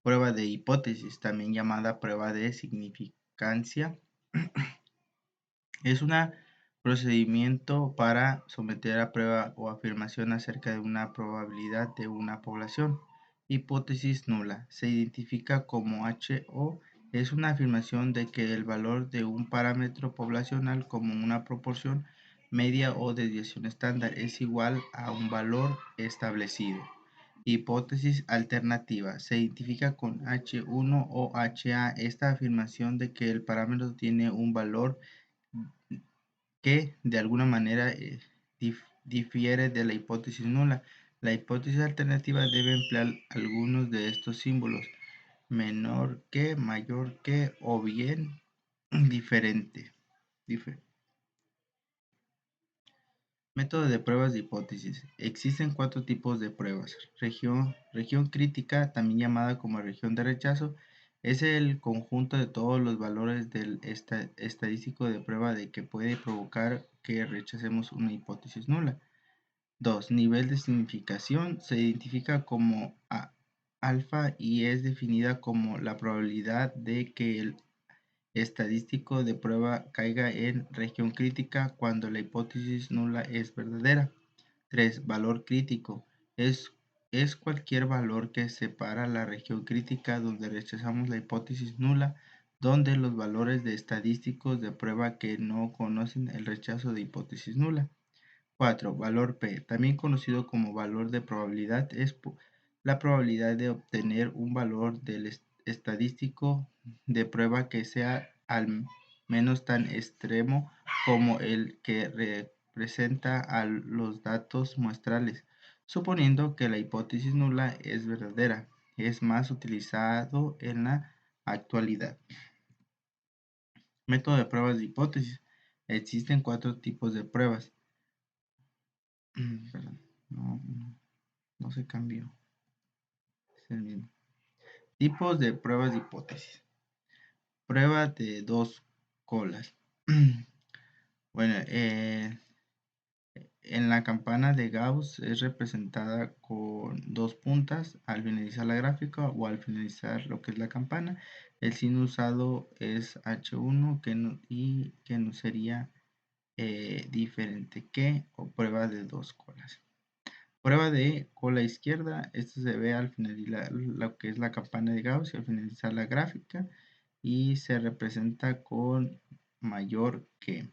Prueba de hipótesis, también llamada prueba de significancia, es un procedimiento para someter a prueba o afirmación acerca de una probabilidad de una población. Hipótesis nula. Se identifica como HO. Es una afirmación de que el valor de un parámetro poblacional como una proporción media o desviación estándar es igual a un valor establecido. Hipótesis alternativa. Se identifica con H1 o HA esta afirmación de que el parámetro tiene un valor que de alguna manera difiere de la hipótesis nula. La hipótesis alternativa debe emplear algunos de estos símbolos: menor que, mayor que o bien diferente. Método de pruebas de hipótesis. Existen 4 tipos de pruebas. Región crítica, también llamada como región de rechazo, es el conjunto de todos los valores del estadístico de prueba de que puede provocar que rechacemos una hipótesis nula. 2. Nivel de significación. Se identifica como alfa y es definida como la probabilidad de que el estadístico de prueba caiga en región crítica cuando la hipótesis nula es verdadera. 3. Valor crítico. Es cualquier valor que separa la región crítica donde rechazamos la hipótesis nula, donde los valores de estadísticos de prueba que no conocen el rechazo de hipótesis nula. 4. Valor P, también conocido como valor de probabilidad, es la probabilidad de obtener un valor del estadístico de prueba que sea al menos tan extremo como el que representa a los datos muestrales, suponiendo que la hipótesis nula es verdadera. Es más utilizado en la actualidad. Método de pruebas de hipótesis. Existen 4 tipos de pruebas. Perdón, no se cambió. Es el mismo. Tipos de pruebas de hipótesis. Prueba de 2 colas. Bueno, en la campana de Gauss es representada con 2 puntas al finalizar la gráfica o al finalizar lo que es la campana. El signo usado es H1 y que no sería diferente que o prueba de 2 colas. Prueba de cola izquierda, esto se ve al finalizar lo que es la campana de Gauss y al finalizar la gráfica y se representa con mayor que.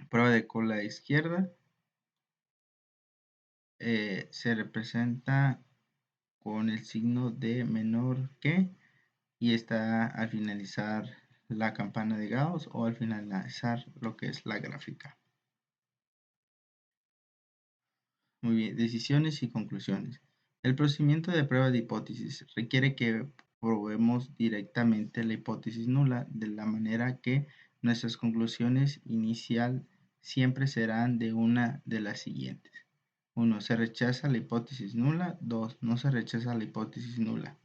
Prueba de cola izquierda se representa con el signo de menor que y está al finalizar la campana de Gauss o al finalizar lo que es la gráfica. Muy bien, decisiones y conclusiones. El procedimiento de prueba de hipótesis requiere que probemos directamente la hipótesis nula de la manera que nuestras conclusiones inicial siempre serán de una de las siguientes. 1. Se rechaza la hipótesis nula. 2. No se rechaza la hipótesis nula.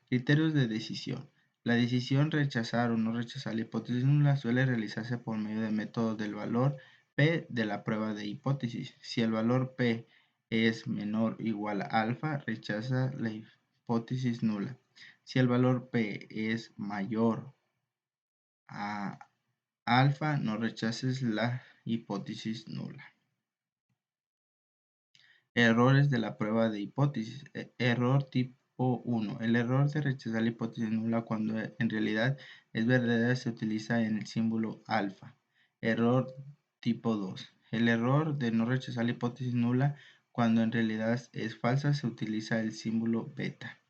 Criterios de decisión. La decisión rechazar o no rechazar la hipótesis nula suele realizarse por medio del método del valor P de la prueba de hipótesis. Si el valor P es menor o igual a alfa, rechaza la hipótesis nula. Si el valor P es mayor a alfa, no rechaces la hipótesis nula. Errores de la prueba de hipótesis. Error tipo 1. El error de rechazar la hipótesis nula cuando en realidad es verdadera se utiliza en el símbolo alfa. Error tipo 2. El error de no rechazar la hipótesis nula cuando en realidad es falsa se utiliza el símbolo beta.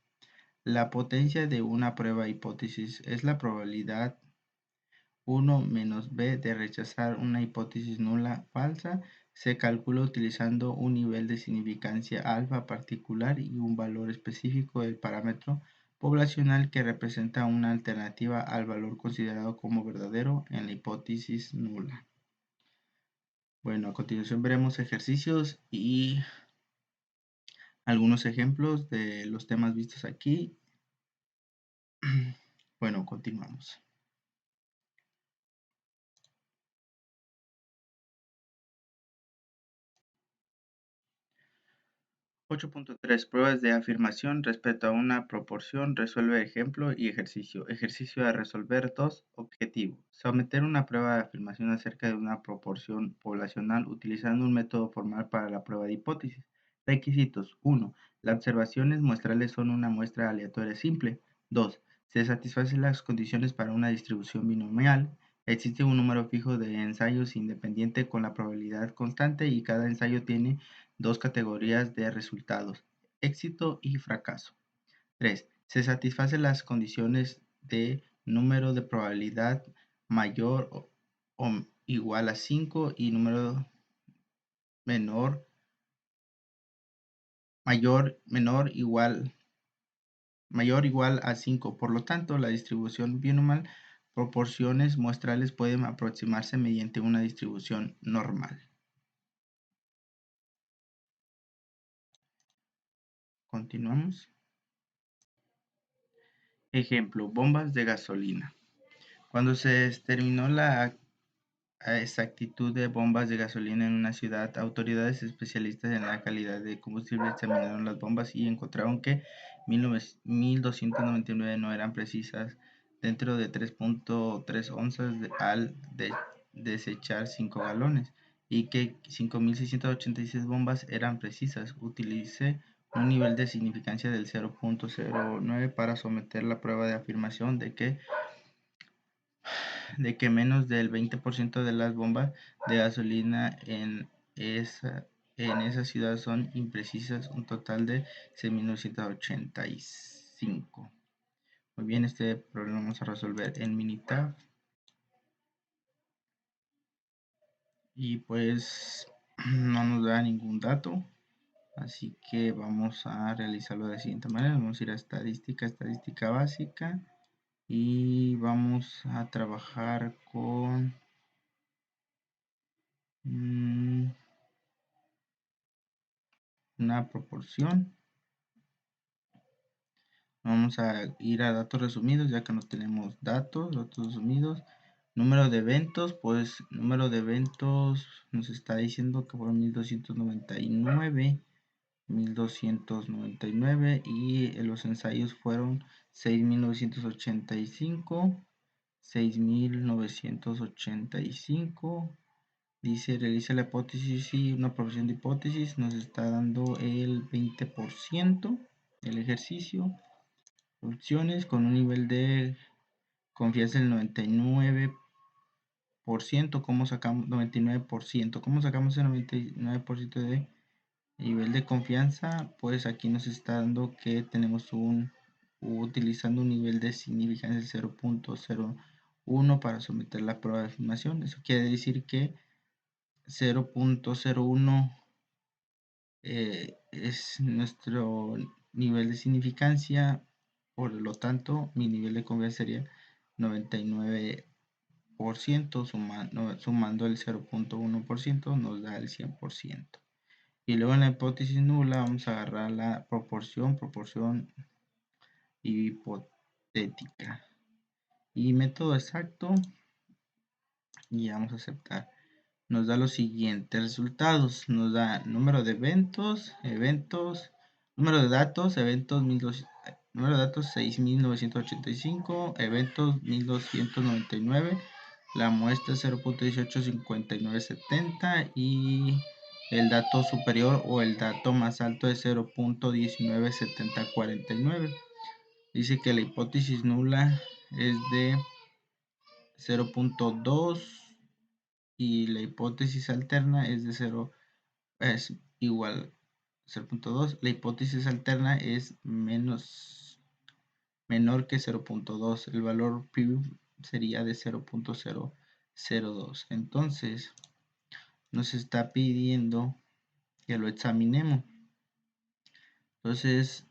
La potencia de una prueba de hipótesis es la probabilidad 1 menos b de rechazar una hipótesis nula falsa. Se calcula utilizando un nivel de significancia alfa particular y un valor específico del parámetro poblacional que representa una alternativa al valor considerado como verdadero en la hipótesis nula. Bueno, a continuación veremos ejercicios y algunos ejemplos de los temas vistos aquí. Bueno, continuamos. 8.3. Pruebas de afirmación respecto a una proporción. Resuelve ejemplo y ejercicio. Ejercicio a resolver 2. Objetivo. Someter una prueba de afirmación acerca de una proporción poblacional utilizando un método formal para la prueba de hipótesis. Requisitos. 1. Las observaciones muestrales son una muestra aleatoria simple. 2. Se satisfacen las condiciones para una distribución binomial. Existe un número fijo de ensayos independiente con la probabilidad constante y cada ensayo tiene dos categorías de resultados: éxito y fracaso. 3. Se satisfacen las condiciones de número de probabilidad mayor o igual a 5 y número mayor igual a 5. Por lo tanto, la distribución binomial proporciones muestrales pueden aproximarse mediante una distribución normal. Continuamos. Ejemplo: bombas de gasolina. Cuando se determinó la exactitud de bombas de gasolina en una ciudad, autoridades especialistas en la calidad de combustible examinaron las bombas y encontraron que 1299 no eran precisas dentro de 3.3 onzas al desechar 5 galones y que 5686 bombas eran precisas. Utilicé un nivel de significancia del 0.09 para someter la prueba de afirmación de que menos del 20% de las bombas de gasolina en esa ciudad son imprecisas, un total de 6.985. Muy bien, este problema vamos a resolver en Minitab. Y pues no nos da ningún dato, así que vamos a realizarlo de la siguiente manera. Vamos a ir a estadística básica y vamos a trabajar con una proporción. Vamos a ir a datos resumidos, ya que no tenemos datos resumidos. Número de eventos, pues número de eventos nos está diciendo que fueron 1299 y los ensayos fueron 6985. Dice: realiza la hipótesis y una proporción de hipótesis, nos está dando el 20% del ejercicio. Opciones con un nivel de confianza del 99%. ¿Cómo sacamos 99%? ¿Cómo sacamos el 99% de Nivel de confianza, pues aquí nos está dando que tenemos utilizando un nivel de significancia de 0.01 para someter la prueba de afirmación. Eso quiere decir que 0.01 es nuestro nivel de significancia, por lo tanto mi nivel de confianza sería 99%, sumando el 0.1% nos da el 100%. Y luego en la hipótesis nula vamos a agarrar la proporción hipotética y método exacto, y vamos a aceptar. Nos da los siguientes resultados. Nos da número de número de datos, número de datos 6.985, eventos 1.299, la muestra 0.185970 y el dato superior o el dato más alto es 0.197049. Dice que la hipótesis nula es de 0.2 y la hipótesis alterna es de 0, es igual 0.2. La hipótesis alterna es menor que 0.2. El valor P sería de 0.002. Entonces nos está pidiendo que lo examinemos. Entonces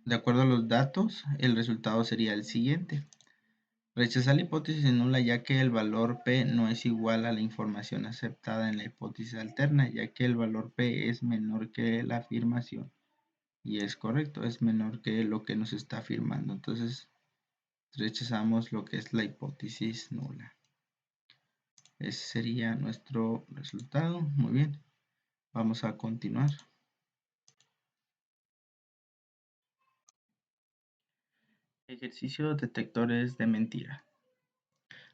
de acuerdo a los datos, el resultado sería el siguiente. Rechazar la hipótesis nula ya que el valor P no es igual a la información aceptada en la hipótesis alterna, ya que el valor P es menor que la afirmación. Y es correcto, es menor que lo que nos está afirmando. Entonces, rechazamos lo que es la hipótesis nula. Ese sería nuestro resultado. Muy bien, vamos a continuar. Ejercicio detectores de mentira.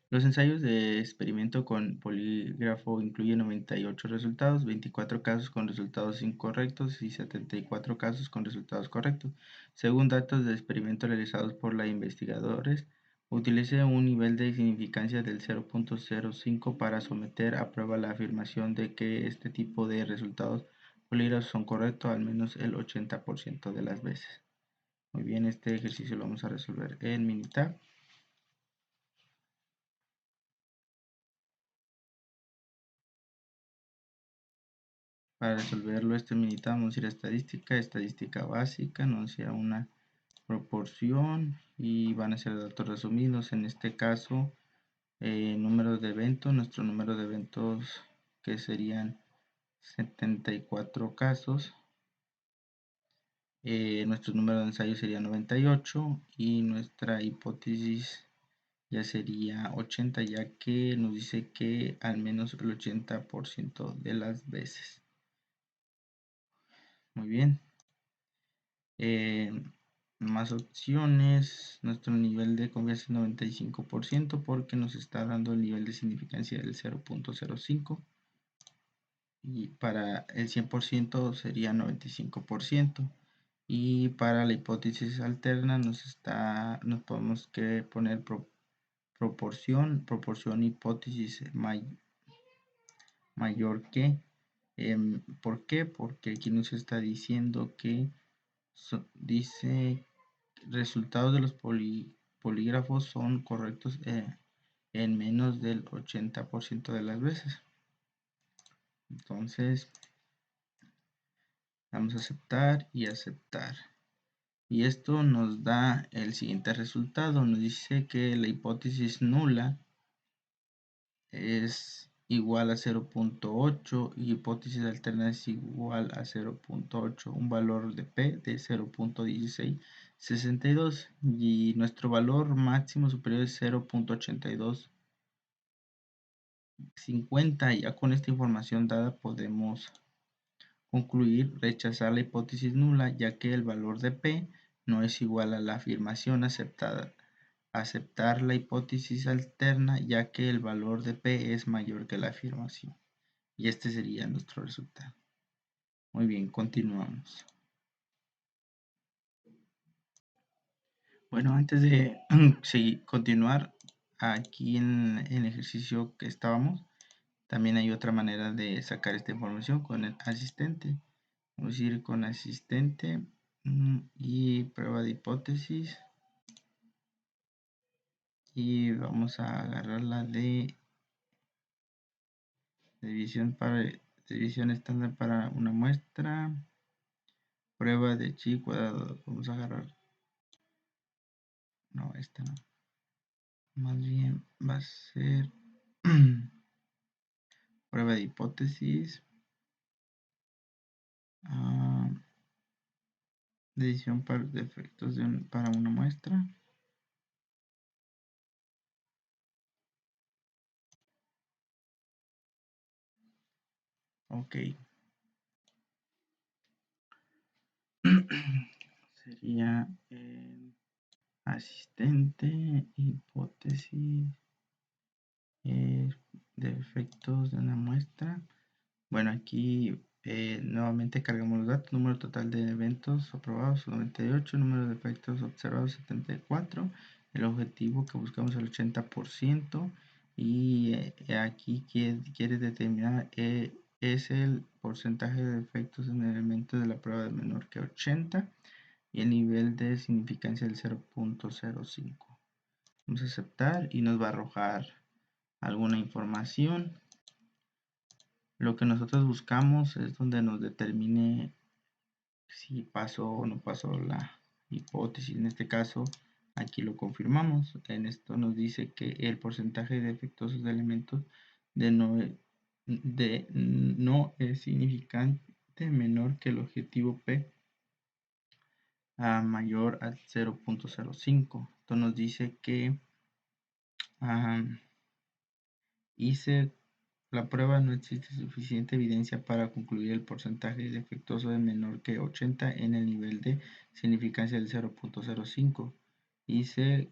Los ensayos de experimento con polígrafo incluyen 98 resultados, 24 casos con resultados incorrectos y 74 casos con resultados correctos. Según datos de experimento realizados por los investigadores, utilice un nivel de significancia del 0.05 para someter a prueba la afirmación de que este tipo de resultados polígrafos son correctos al menos el 80% de las veces. Muy bien, este ejercicio lo vamos a resolver en Minitab. Para resolverlo, necesitamos ir a estadística básica, nos irá una proporción y van a ser datos resumidos. En este caso, número de eventos, nuestro número de eventos que serían 74 casos. Nuestro número de ensayos sería 98 y nuestra hipótesis ya sería 80, ya que nos dice que al menos el 80% de las veces. Muy bien. Más opciones, nuestro nivel de confianza es 95% porque nos está dando el nivel de significancia del 0.05 y para el 100% sería 95% y para la hipótesis alterna nos podemos que poner proporción hipótesis mayor que. ¿Por qué? Porque aquí nos está diciendo que dice resultados de los polígrafos son correctos en menos del 80% de las veces. Entonces vamos a aceptar y aceptar. Y esto nos da el siguiente resultado. Nos dice que la hipótesis nula es igual a 0.8 y hipótesis alterna es igual a 0.8, un valor de P de 0.1662 y nuestro valor máximo superior es 0.8250. Ya con esta información dada podemos concluir rechazar la hipótesis nula ya que el valor de P no es igual a la afirmación aceptada. Aceptar la hipótesis alterna ya que el valor de P es mayor que la afirmación. Y este sería nuestro resultado. Muy bien, continuamos. Bueno, antes de continuar, aquí en el ejercicio que estábamos, también hay otra manera de sacar esta información con el asistente. Vamos a ir con asistente y prueba de hipótesis. Y vamos a agarrar la de división estándar para una muestra. Prueba de chi cuadrado. Vamos a agarrar. No, esta no. Más bien va a ser prueba de hipótesis. División de efectos para una muestra. Ok. Sería asistente, hipótesis de efectos de una muestra. Bueno, aquí nuevamente cargamos los datos. Número total de eventos aprobados 98, número de efectos observados 74, el objetivo que buscamos el 80% y aquí quiere determinar es el porcentaje de efectos en elementos de la prueba de menor que 80 y el nivel de significancia del 0.05. Vamos a aceptar y nos va a arrojar alguna información. Lo que nosotros buscamos es donde nos determine si pasó o no pasó la hipótesis. En este caso, aquí lo confirmamos. En esto nos dice que el porcentaje de defectuosos de elementos no es significante menor que el objetivo P a mayor a 0.05. Esto nos dice que hice la prueba, no existe suficiente evidencia para concluir el porcentaje defectuoso es menor que 80 en el nivel de significancia del 0.05 y se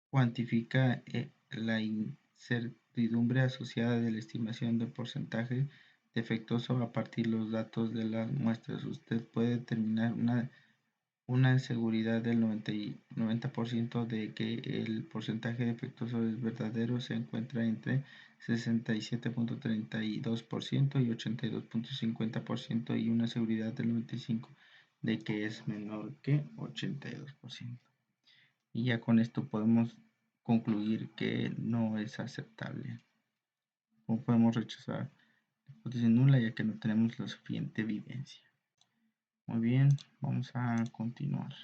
cuantifica la incertidumbre asociada de la estimación del porcentaje defectuoso a partir de los datos de las muestras. Usted puede determinar una seguridad del 90% de que el porcentaje defectuoso es verdadero se encuentra entre 67.32% y 82.50% y una seguridad del 95% de que es menor que 82%. Y ya con esto podemos concluir que no es aceptable. O podemos rechazar la hipótesis nula ya que no tenemos la suficiente evidencia. Muy bien, vamos a continuar.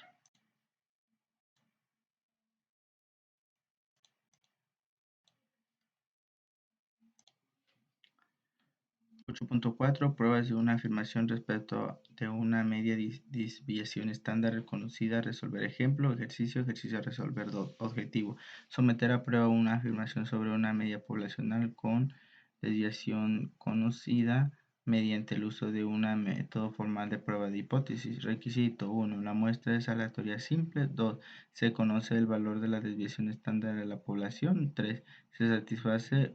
8.4 Pruebas de una afirmación respecto de una media desviación estándar reconocida. Resolver ejemplo, ejercicio a resolver objetivo. Someter a prueba una afirmación sobre una media poblacional con desviación conocida mediante el uso de un método formal de prueba de hipótesis. Requisito 1. La muestra es aleatoria simple. 2. Se conoce el valor de la desviación estándar de la población. 3. Se satisface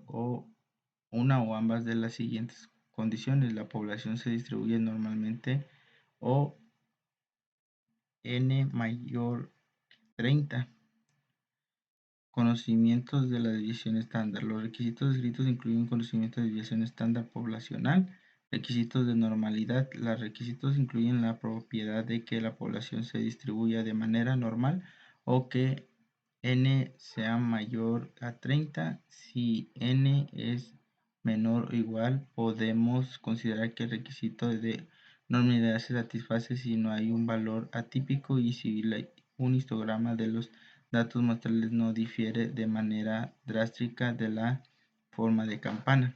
una o ambas de las siguientes condiciones: la población se distribuye normalmente o n mayor que 30. Conocimientos de la desviación estándar. Los requisitos descritos incluyen conocimiento de desviación estándar poblacional, requisitos de normalidad. Los requisitos incluyen la propiedad de que la población se distribuya de manera normal o que n sea mayor a 30. Si n es menor o igual, podemos considerar que el requisito de normalidad se satisface si no hay un valor atípico y si un histograma de los datos muestrales no difiere de manera drástica de la forma de campana.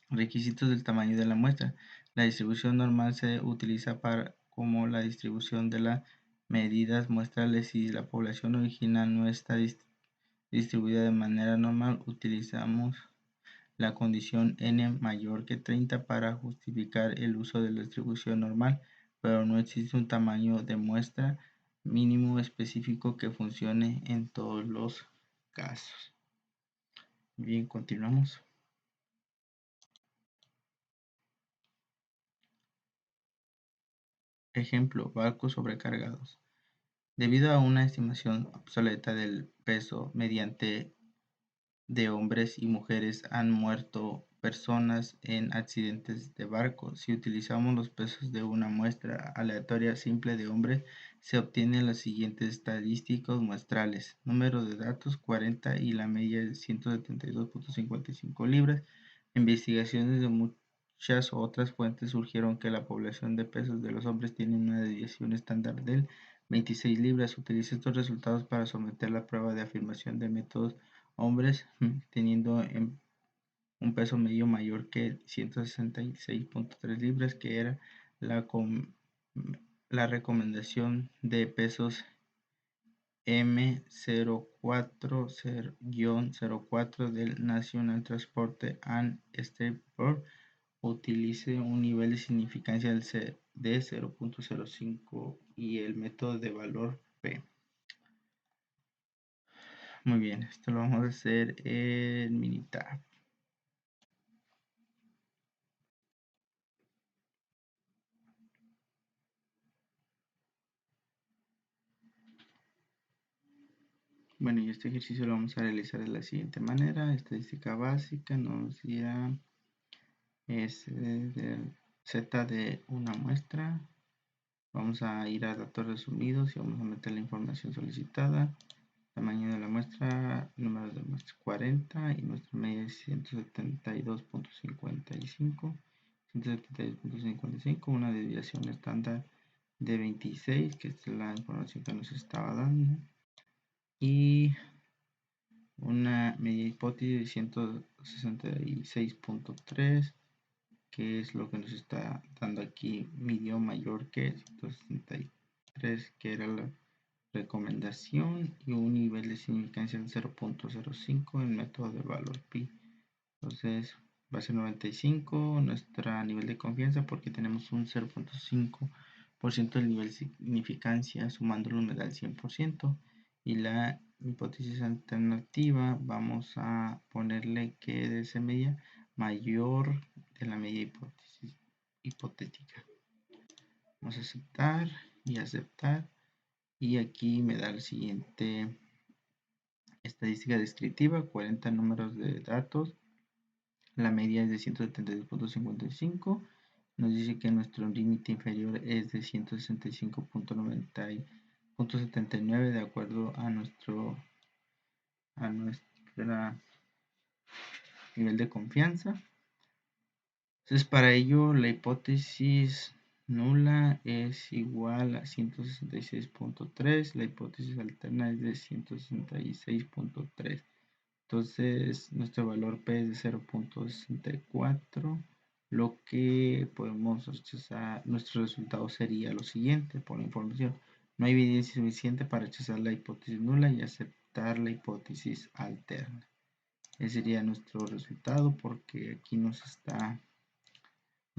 Requisitos del tamaño de la muestra. La distribución normal se utiliza como la distribución de las medidas muestrales. Si la población original no está distribuida de manera normal, utilizamos la condición n mayor que 30 para justificar el uso de la distribución normal, pero no existe un tamaño de muestra mínimo específico que funcione en todos los casos. Bien, continuamos. Ejemplo, barcos sobrecargados. Debido a una estimación obsoleta del peso mediante de hombres y mujeres han muerto personas en accidentes de barco. Si utilizamos los pesos de una muestra aleatoria simple de hombres, se obtienen los siguientes estadísticos muestrales. Número de datos 40 y la media de 172.55 libras. Investigaciones de muchas otras fuentes surgieron que la población de pesos de los hombres tiene una desviación estándar del 26 libras. Utiliza estos resultados para someter la prueba de afirmación de métodos hombres teniendo un peso medio mayor que 166.3 libras, que era la, la recomendación de pesos M040-04 del National Transport and Safety Board. Utilice un nivel de significancia de 0.05 y el método de valor P. Muy bien, esto lo vamos a hacer en Minitab. Bueno, y este ejercicio lo vamos a realizar de la siguiente manera. Estadística básica nos dirá Z de una muestra. Vamos a ir a datos resumidos y vamos a meter la información solicitada. Tamaño de la muestra, número de muestra 40 y nuestra media es 172.55. 172.55, una desviación estándar de 26, que es la información que nos estaba dando. Y una media hipótesis de 166.3, que es lo que nos está dando aquí, midió mayor que 163, que era la recomendación, y un nivel de significancia de 0.05 en método de valor pi. Entonces va a ser 95 nuestro nivel de confianza, porque tenemos un 0.5% del nivel de significancia, sumándolo me da el 100%. Y la hipótesis alternativa vamos a ponerle que debe ser media mayor de la media hipótesis hipotética. Vamos a aceptar y aceptar, y aquí me da el siguiente estadística descriptiva: 40 números de datos, la media es de 172.55, nos dice que nuestro límite inferior es de 165.79 de acuerdo a nuestro nivel de confianza. Entonces, para ello la hipótesis nula es igual a 166.3, la hipótesis alterna es de 166.3. Entonces, nuestro valor P es de 0.64, lo que podemos rechazar. Nuestro resultado sería lo siguiente: por la información, no hay evidencia suficiente para rechazar la hipótesis nula y aceptar la hipótesis alterna. Ese sería nuestro resultado, porque aquí no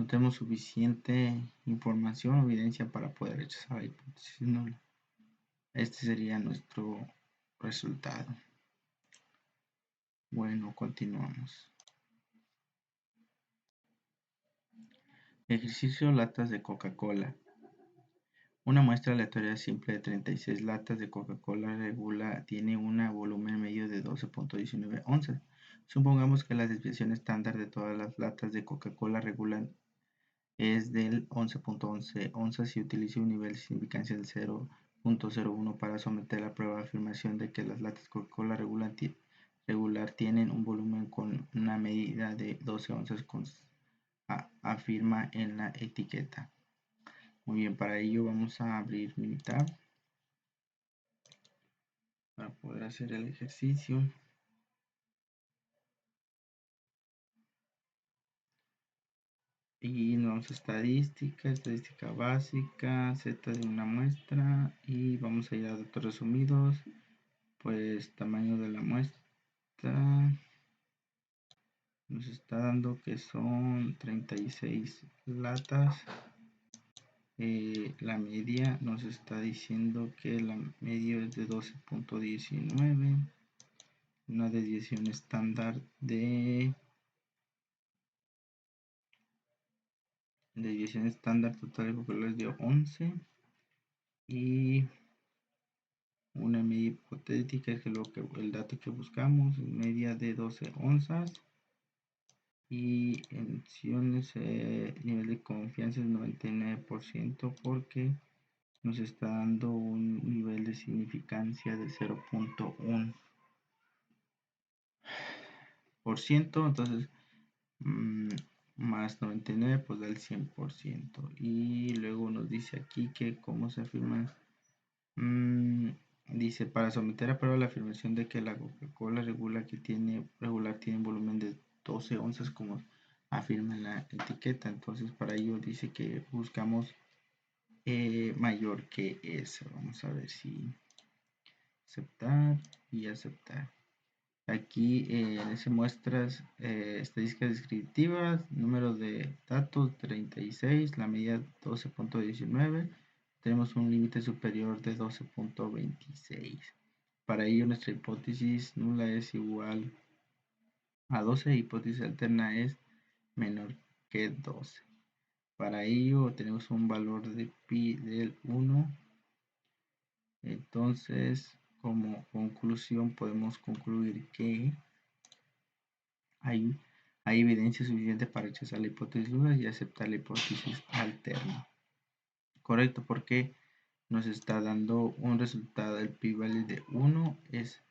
tenemos suficiente información o evidencia para poder rechazar la hipótesis nula. Este sería nuestro resultado. Bueno, continuamos. Ejercicio: latas de Coca-Cola. Una muestra aleatoria simple de 36 latas de Coca-Cola regular tiene un volumen medio de 12.19 onzas. Supongamos que la desviación estándar de todas las latas de Coca-Cola regular es del 11.11 onzas y utiliza un nivel de significancia del 0.01 para someter la prueba de afirmación de que las latas Coca-Cola regular tienen un volumen con una medida de 12 onzas afirma en la etiqueta. Muy bien, para ello vamos a abrir Minitab para poder hacer el ejercicio. Y nos vamos a estadística básica, Z de una muestra, y vamos a ir a datos resumidos. Pues tamaño de la muestra nos está dando que son 36 latas. La media nos está diciendo que la media es de 12.19, una desviación estándar de desviación estándar total de Coca-Cola es de 11, y una media hipotética, es que el dato que buscamos, media de 12 onzas. Y en opciones, nivel de confianza es 99% porque nos está dando un nivel de significancia de 0.1%. Entonces, más 99 pues da el 100%. Y luego nos dice aquí que cómo se afirma. Dice, para someter a prueba la afirmación de que la Coca-Cola regular tiene volumen de 12 onzas como afirma en la etiqueta. Entonces para ello dice que buscamos mayor que eso. Vamos a ver si aceptar y aceptar. Aquí se muestras estadísticas descriptivas, número de datos 36, la medida 12.19, tenemos un límite superior de 12.26. Para ello nuestra hipótesis nula es igual a 12, hipótesis alterna es menor que 12. Para ello tenemos un valor de pi del 1. Entonces, como conclusión podemos concluir que hay evidencia suficiente para rechazar la hipótesis nula y aceptar la hipótesis alterna. Correcto, porque nos está dando un resultado, el pi vale de 1 es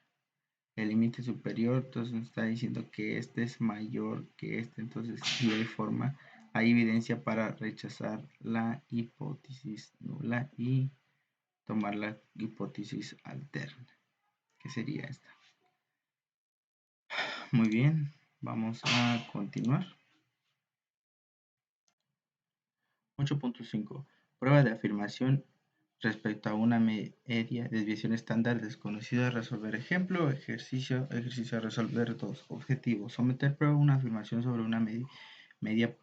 el límite superior, entonces nos está diciendo que este es mayor que este, entonces sí hay forma, hay evidencia para rechazar la hipótesis nula y tomar la hipótesis alterna, que sería esta. Muy bien, vamos a continuar. 8.5. Prueba de afirmación respecto a una media desviación estándar desconocida. Resolver ejemplo, ejercicio a resolver dos objetivos. Someter prueba una afirmación sobre una media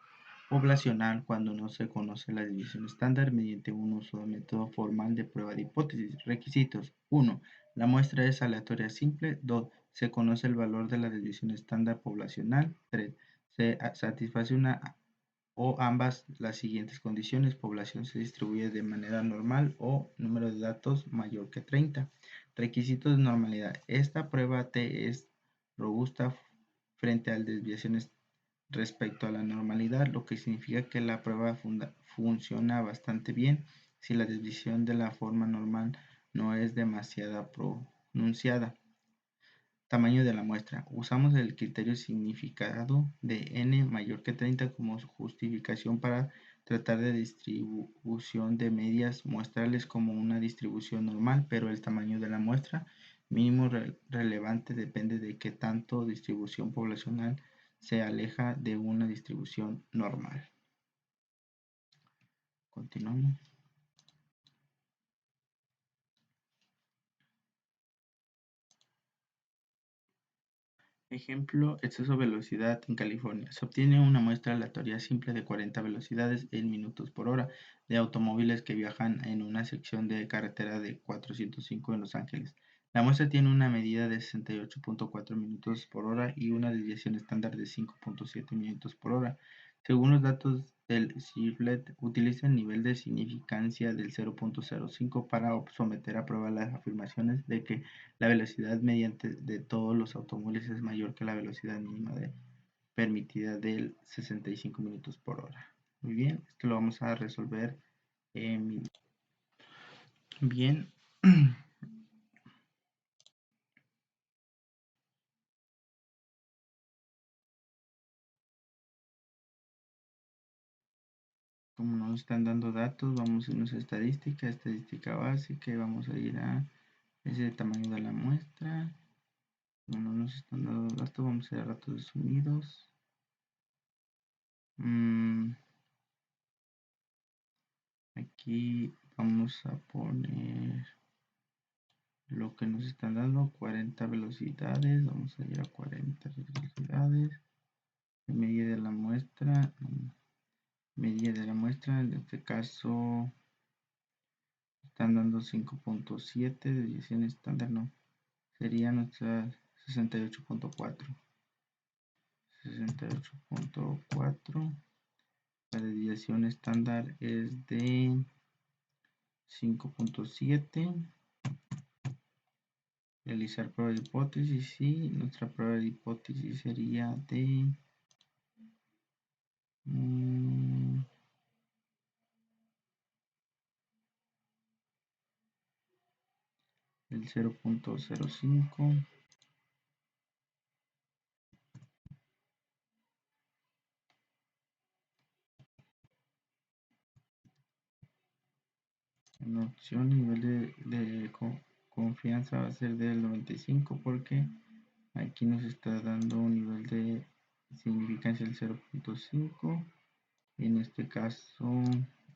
poblacional cuando no se conoce la desviación estándar mediante un uso de método formal de prueba de hipótesis. Requisitos. 1. La muestra es aleatoria simple. 2. Se conoce el valor de la desviación estándar poblacional. 3. Se satisface una o ambas las siguientes condiciones: población se distribuye de manera normal o número de datos mayor que 30. Requisitos de normalidad. Esta prueba T es robusta frente a desviaciones respecto a la normalidad, lo que significa que la prueba funciona bastante bien si la desviación de la forma normal no es demasiado pronunciada. Tamaño de la muestra. Usamos el criterio significado de n mayor que 30 como justificación para tratar de distribución de medias muestrales como una distribución normal, pero el tamaño de la muestra mínimo relevante depende de qué tanto distribución poblacional se aleja de una distribución normal. Continuamos. Ejemplo, exceso de velocidad en California. Se obtiene una muestra aleatoria simple de 40 velocidades en minutos por hora de automóviles que viajan en una sección de carretera de 405 en Los Ángeles. La muestra tiene una medida de 68.4 minutos por hora y una desviación estándar de 5.7 minutos por hora. Según los datos del CIRLET, utiliza el nivel de significancia del 0.05 para someter a prueba las afirmaciones de que la velocidad mediante de todos los automóviles es mayor que la velocidad mínima permitida del 65 minutos por hora. Muy bien, esto lo vamos a resolver bien. Como nos están dando datos, vamos a nuestra estadística básica y vamos a ir a ese tamaño de la muestra. Como no nos están dando datos, vamos a ir a datos sumidos. Aquí vamos a poner lo que nos están dando, 40 velocidades. Vamos a ir a 40 velocidades. Medida de la muestra. Medida de la muestra, en este caso están dando 5.7, desviación estándar no, sería nuestra 68.4. 68.4. La desviación estándar es de 5.7 realizar prueba de hipótesis y nuestra prueba de hipótesis sería de el 0.05 en opción nivel de confianza va a ser del 95 porque aquí nos está dando un nivel de significancia del 0.5. En este caso,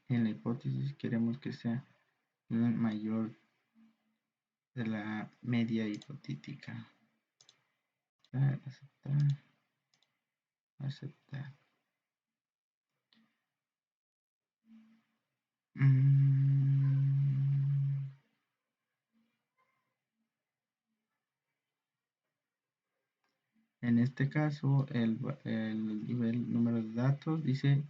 en la hipótesis queremos que sea mayor de la media hipotética. Aceptar, aceptar. En este caso, el nivel número de datos dice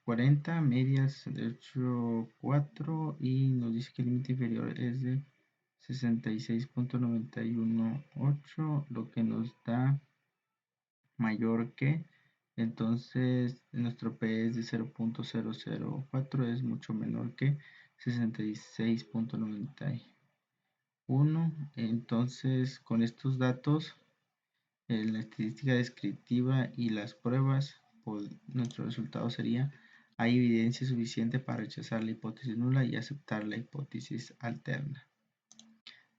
40, medias de 8.4 y nos dice que el límite inferior es de 66.918, lo que nos da mayor que, entonces nuestro P es de 0.004, es mucho menor que 66.91. Entonces con estos datos, en la estadística descriptiva y las pruebas, pues, nuestro resultado sería: hay evidencia suficiente para rechazar la hipótesis nula y aceptar la hipótesis alterna.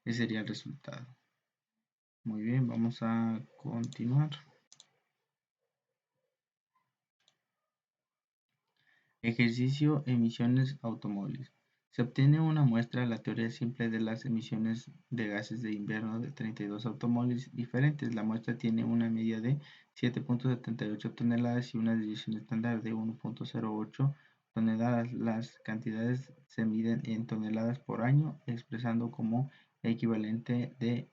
Ese sería el resultado. Muy bien, vamos a continuar. Ejercicio: emisiones automóviles. Se obtiene una muestra de la teoría simple de las emisiones de gases de invierno de 32 automóviles diferentes. La muestra tiene una media de 7.78 toneladas y una desviación estándar de 1.08 toneladas. Las cantidades se miden en toneladas por año, expresando como equivalente de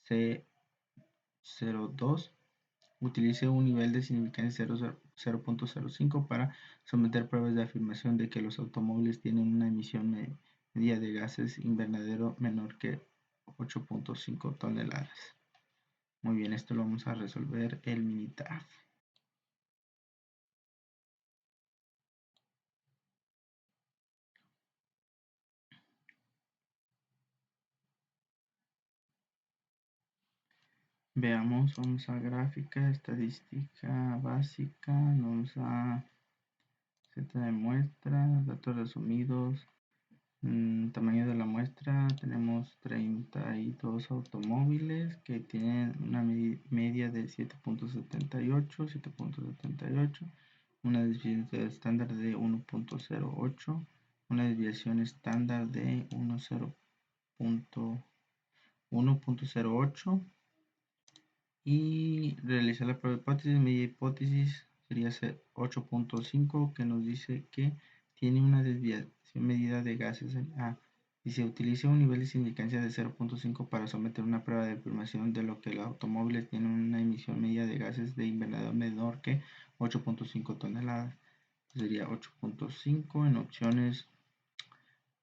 C02. Utilice un nivel de significancia 0.05 para someter pruebas de afirmación de que los automóviles tienen una emisión media de gases invernadero menor que 8.5 toneladas. Muy bien, esto lo vamos a resolver el Minitab. Veamos, vamos a gráfica, estadística básica, nos da Z de muestra, datos resumidos. Tamaño de la muestra: tenemos 32 automóviles que tienen una media de 7.78, una desviación estándar de 1.08, una desviación estándar de 1.08 y realizar la prueba de hipótesis. Media hipótesis sería 8.5, que nos dice que tiene una desviación medida de gases en A. Y se utiliza un nivel de significancia de 0.5 para someter una prueba de afirmación de lo que los automóviles tienen una emisión media de gases de invernadero menor que 8.5 toneladas. Sería 8.5. En opciones,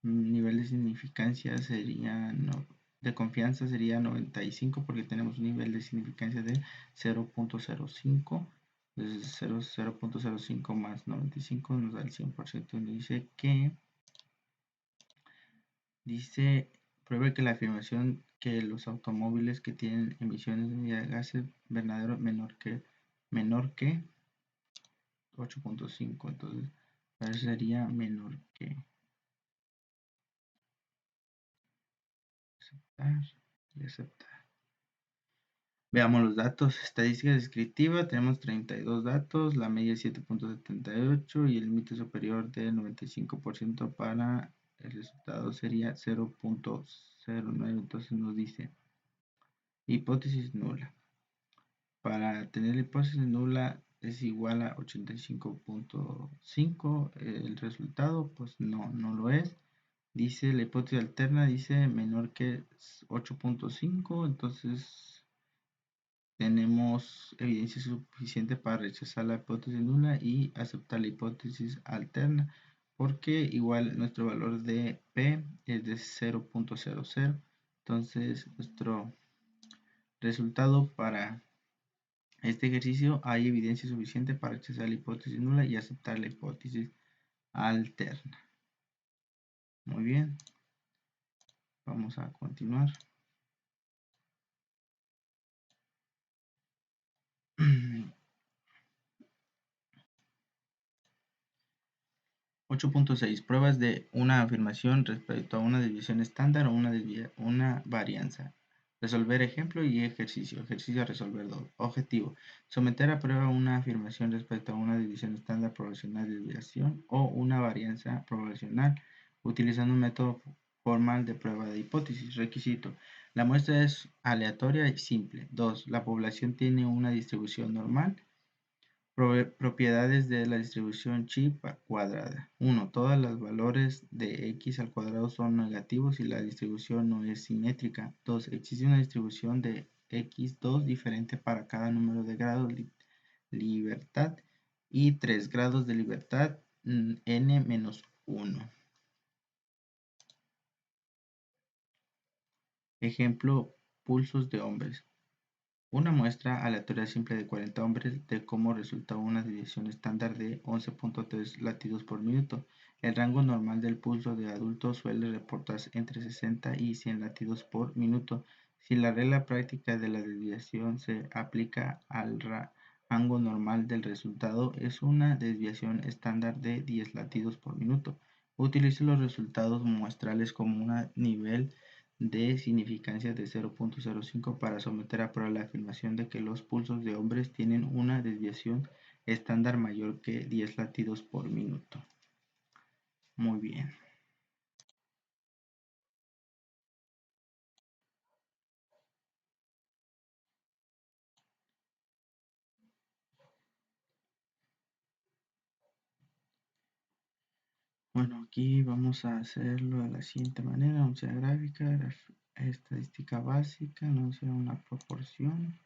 nivel de significancia sería de confianza sería 95 porque tenemos un nivel de significancia de 0.05. Entonces 0.05 más 95 nos da el 100%. Y dice que pruebe que la afirmación que los automóviles que tienen emisiones de gases invernadero menor que 8.5, entonces eso sería menor que. Aceptar y aceptar. Veamos los datos. Estadística descriptiva: tenemos 32 datos, la media es 7.78 y el límite superior del 95% para el resultado sería 0.09. Entonces nos dice hipótesis nula. Para tener la hipótesis nula es igual a 85.5. El resultado pues no lo es. Dice la hipótesis alterna, dice menor que 8.5. Entonces tenemos evidencia suficiente para rechazar la hipótesis nula y aceptar la hipótesis alterna, porque igual nuestro valor de P es de 0.00. Entonces nuestro Resultado: para este ejercicio hay evidencia suficiente para rechazar la hipótesis nula y aceptar la hipótesis alterna. Muy bien, vamos a continuar. 8.6. Pruebas de una afirmación respecto a una desviación estándar o una varianza. Resolver ejemplo y ejercicio. Ejercicio a resolver 2. Objetivo: someter a prueba una afirmación respecto a una desviación estándar proporcional de desviación o una varianza proporcional utilizando un método formal de prueba de hipótesis. Requisito: la muestra es aleatoria y simple. 2. La población tiene una distribución normal. Propiedades de la distribución chi cuadrada. 1. Todos los valores de x al cuadrado son negativos y la distribución no es simétrica. 2. Existe una distribución de x2 diferente para cada número de grados libertad. Y 3. Grados de libertad n-1. Ejemplo: pulsos de hombres. Una muestra aleatoria simple de 40 hombres de como resulta una desviación estándar de 11.3 latidos por minuto. El rango normal del pulso de adultos suele reportarse entre 60 y 100 latidos por minuto. Si la regla práctica de la desviación se aplica al rango normal del resultado, es una desviación estándar de 10 latidos por minuto. Utilice los resultados muestrales como un nivel de significancia de 0.05 para someter a prueba la afirmación de que los pulsos de hombres tienen una desviación estándar mayor que 10 latidos por minuto. Muy bien. Bueno, aquí vamos a hacerlo de la siguiente manera: vamos a gráfica, estadística básica, no sea una proporción.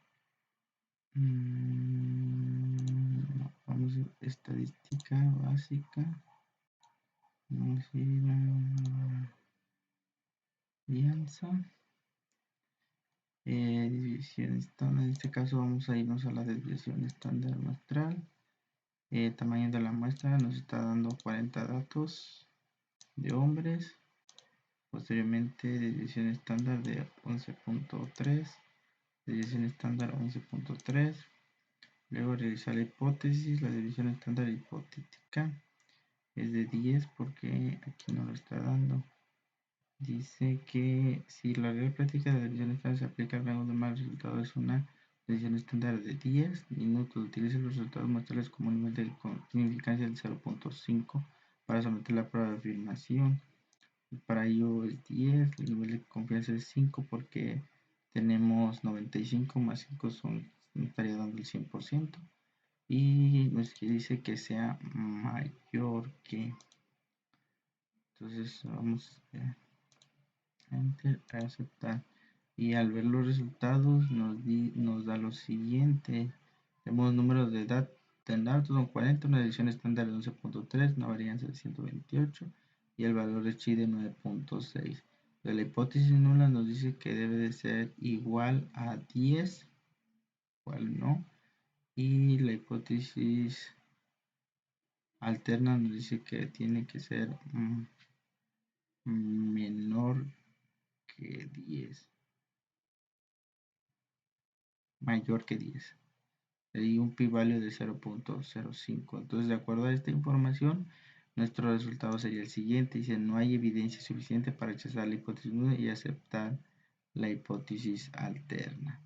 Vamos a estadística básica, vamos a ir a alianza, desviación estándar. En este caso vamos a irnos a la desviación estándar muestral. Tamaño de la muestra nos está dando 40 datos de hombres. Posteriormente desviación estándar de 11.3, desviación estándar 11.3. Luego realizar la hipótesis. La desviación estándar hipotética es de 10 porque aquí no lo está dando. Dice que si la regla práctica de la desviación estándar se aplica al rango normal, el resultado es una desviación estándar de 10 minutos. Utilice los resultados muestrales como nivel de significancia del 0.5 para someter la prueba de afirmación. Para ello es 10, el nivel de confianza es 5 porque tenemos 95 más 5 nos estaría dando el 100%. Y nos dice que sea mayor que. Entonces vamos a enter, a aceptar. Y al ver los resultados nos da lo siguiente: tenemos números de datos son 40, una edición estándar de 11.3, una varianza de 128 y el valor de chi de 9.6. De la hipótesis nula nos dice que debe de ser igual a 10, cual no, y la hipótesis alterna nos dice que tiene que ser menor que 10, mayor que 10. Y un p-value de 0.05. Entonces, de acuerdo a esta información, nuestro resultado sería el siguiente: dice, no hay evidencia suficiente para rechazar la hipótesis nula y aceptar la hipótesis alterna.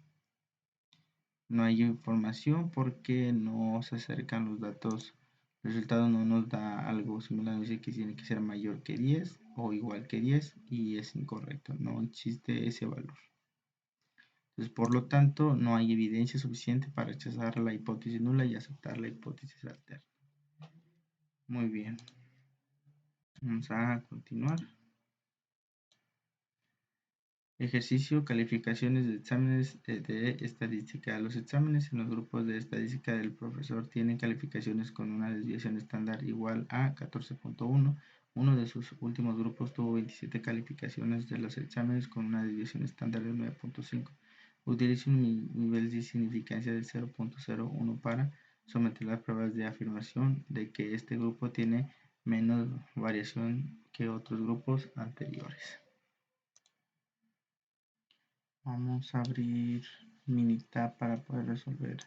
No hay información porque no se acercan los datos. El resultado no nos da algo similar, dice que tiene que ser mayor que 10 o igual que 10 y es incorrecto, no existe ese valor. Entonces, por lo tanto, no hay evidencia suficiente para rechazar la hipótesis nula y aceptar la hipótesis alterna. Muy bien. Vamos a continuar. Ejercicio: calificaciones de exámenes de estadística. Los exámenes en los grupos de estadística del profesor tienen calificaciones con una desviación estándar igual a 14.1. Uno de sus últimos grupos tuvo 27 calificaciones de los exámenes con una desviación estándar de 9.5. Utilice un nivel de significancia de 0.01 para someter las pruebas de afirmación de que este grupo tiene menos variación que otros grupos anteriores. Vamos a abrir Minitab para poder resolver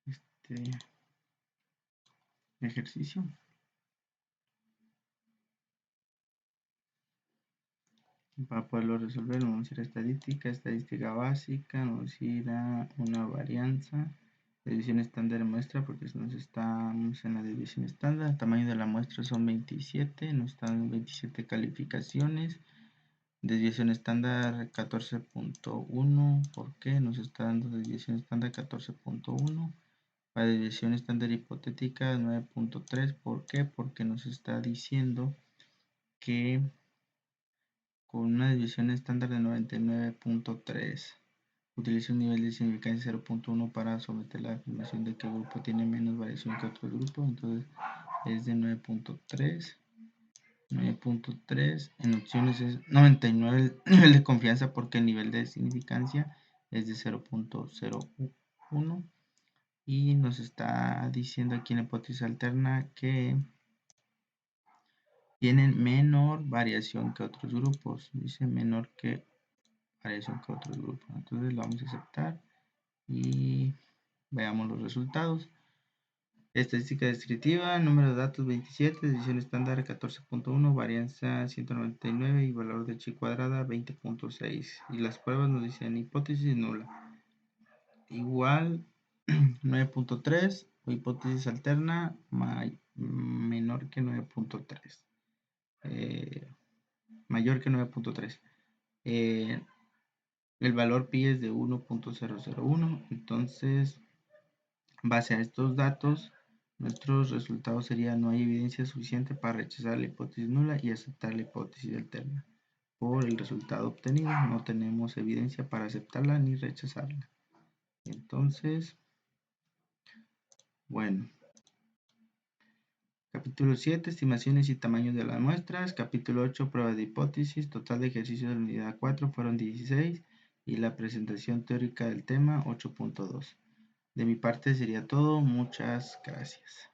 este ejercicio. Para poderlo resolver vamos a ir a estadística básica, vamos a ir a una varianza, división estándar de muestra, porque nos estamos en la división estándar. El tamaño de la muestra son 27, nos están 27 calificaciones. Desviación estándar 14.1, ¿por qué? Nos está dando desviación estándar 14.1. Para desviación estándar hipotética 9.3, ¿por qué? Porque nos está diciendo que con una desviación estándar de 99.3 utiliza un nivel de significancia 0.1 para someter la afirmación de que el grupo tiene menos variación que otro grupo, entonces es de 9.3. 9.3 en opciones es 99 el nivel de confianza porque el nivel de significancia es de 0.01 y nos está diciendo aquí en la hipótesis alterna que tienen menor variación que otros grupos. Dice menor que variación que otros grupos. Entonces lo vamos a aceptar y veamos los resultados. Estadística descriptiva, número de datos 27, división estándar 14.1, varianza 199 y valor de chi cuadrada 20.6. Y las pruebas nos dicen hipótesis nula. Igual 9.3 o hipótesis alterna menor que 9.3. Mayor que 9.3. El valor pi es de 1.001. Entonces, base a estos datos, nuestros resultados serían: no hay evidencia suficiente para rechazar la hipótesis nula y aceptar la hipótesis alterna. Por el resultado obtenido, no tenemos evidencia para aceptarla ni rechazarla. Entonces, bueno. Capítulo 7, estimaciones y tamaños de las muestras. Capítulo 8, pruebas de hipótesis. Total de ejercicios de la unidad 4 fueron 16 y la presentación teórica del tema 8.2. De mi parte sería todo. Muchas gracias.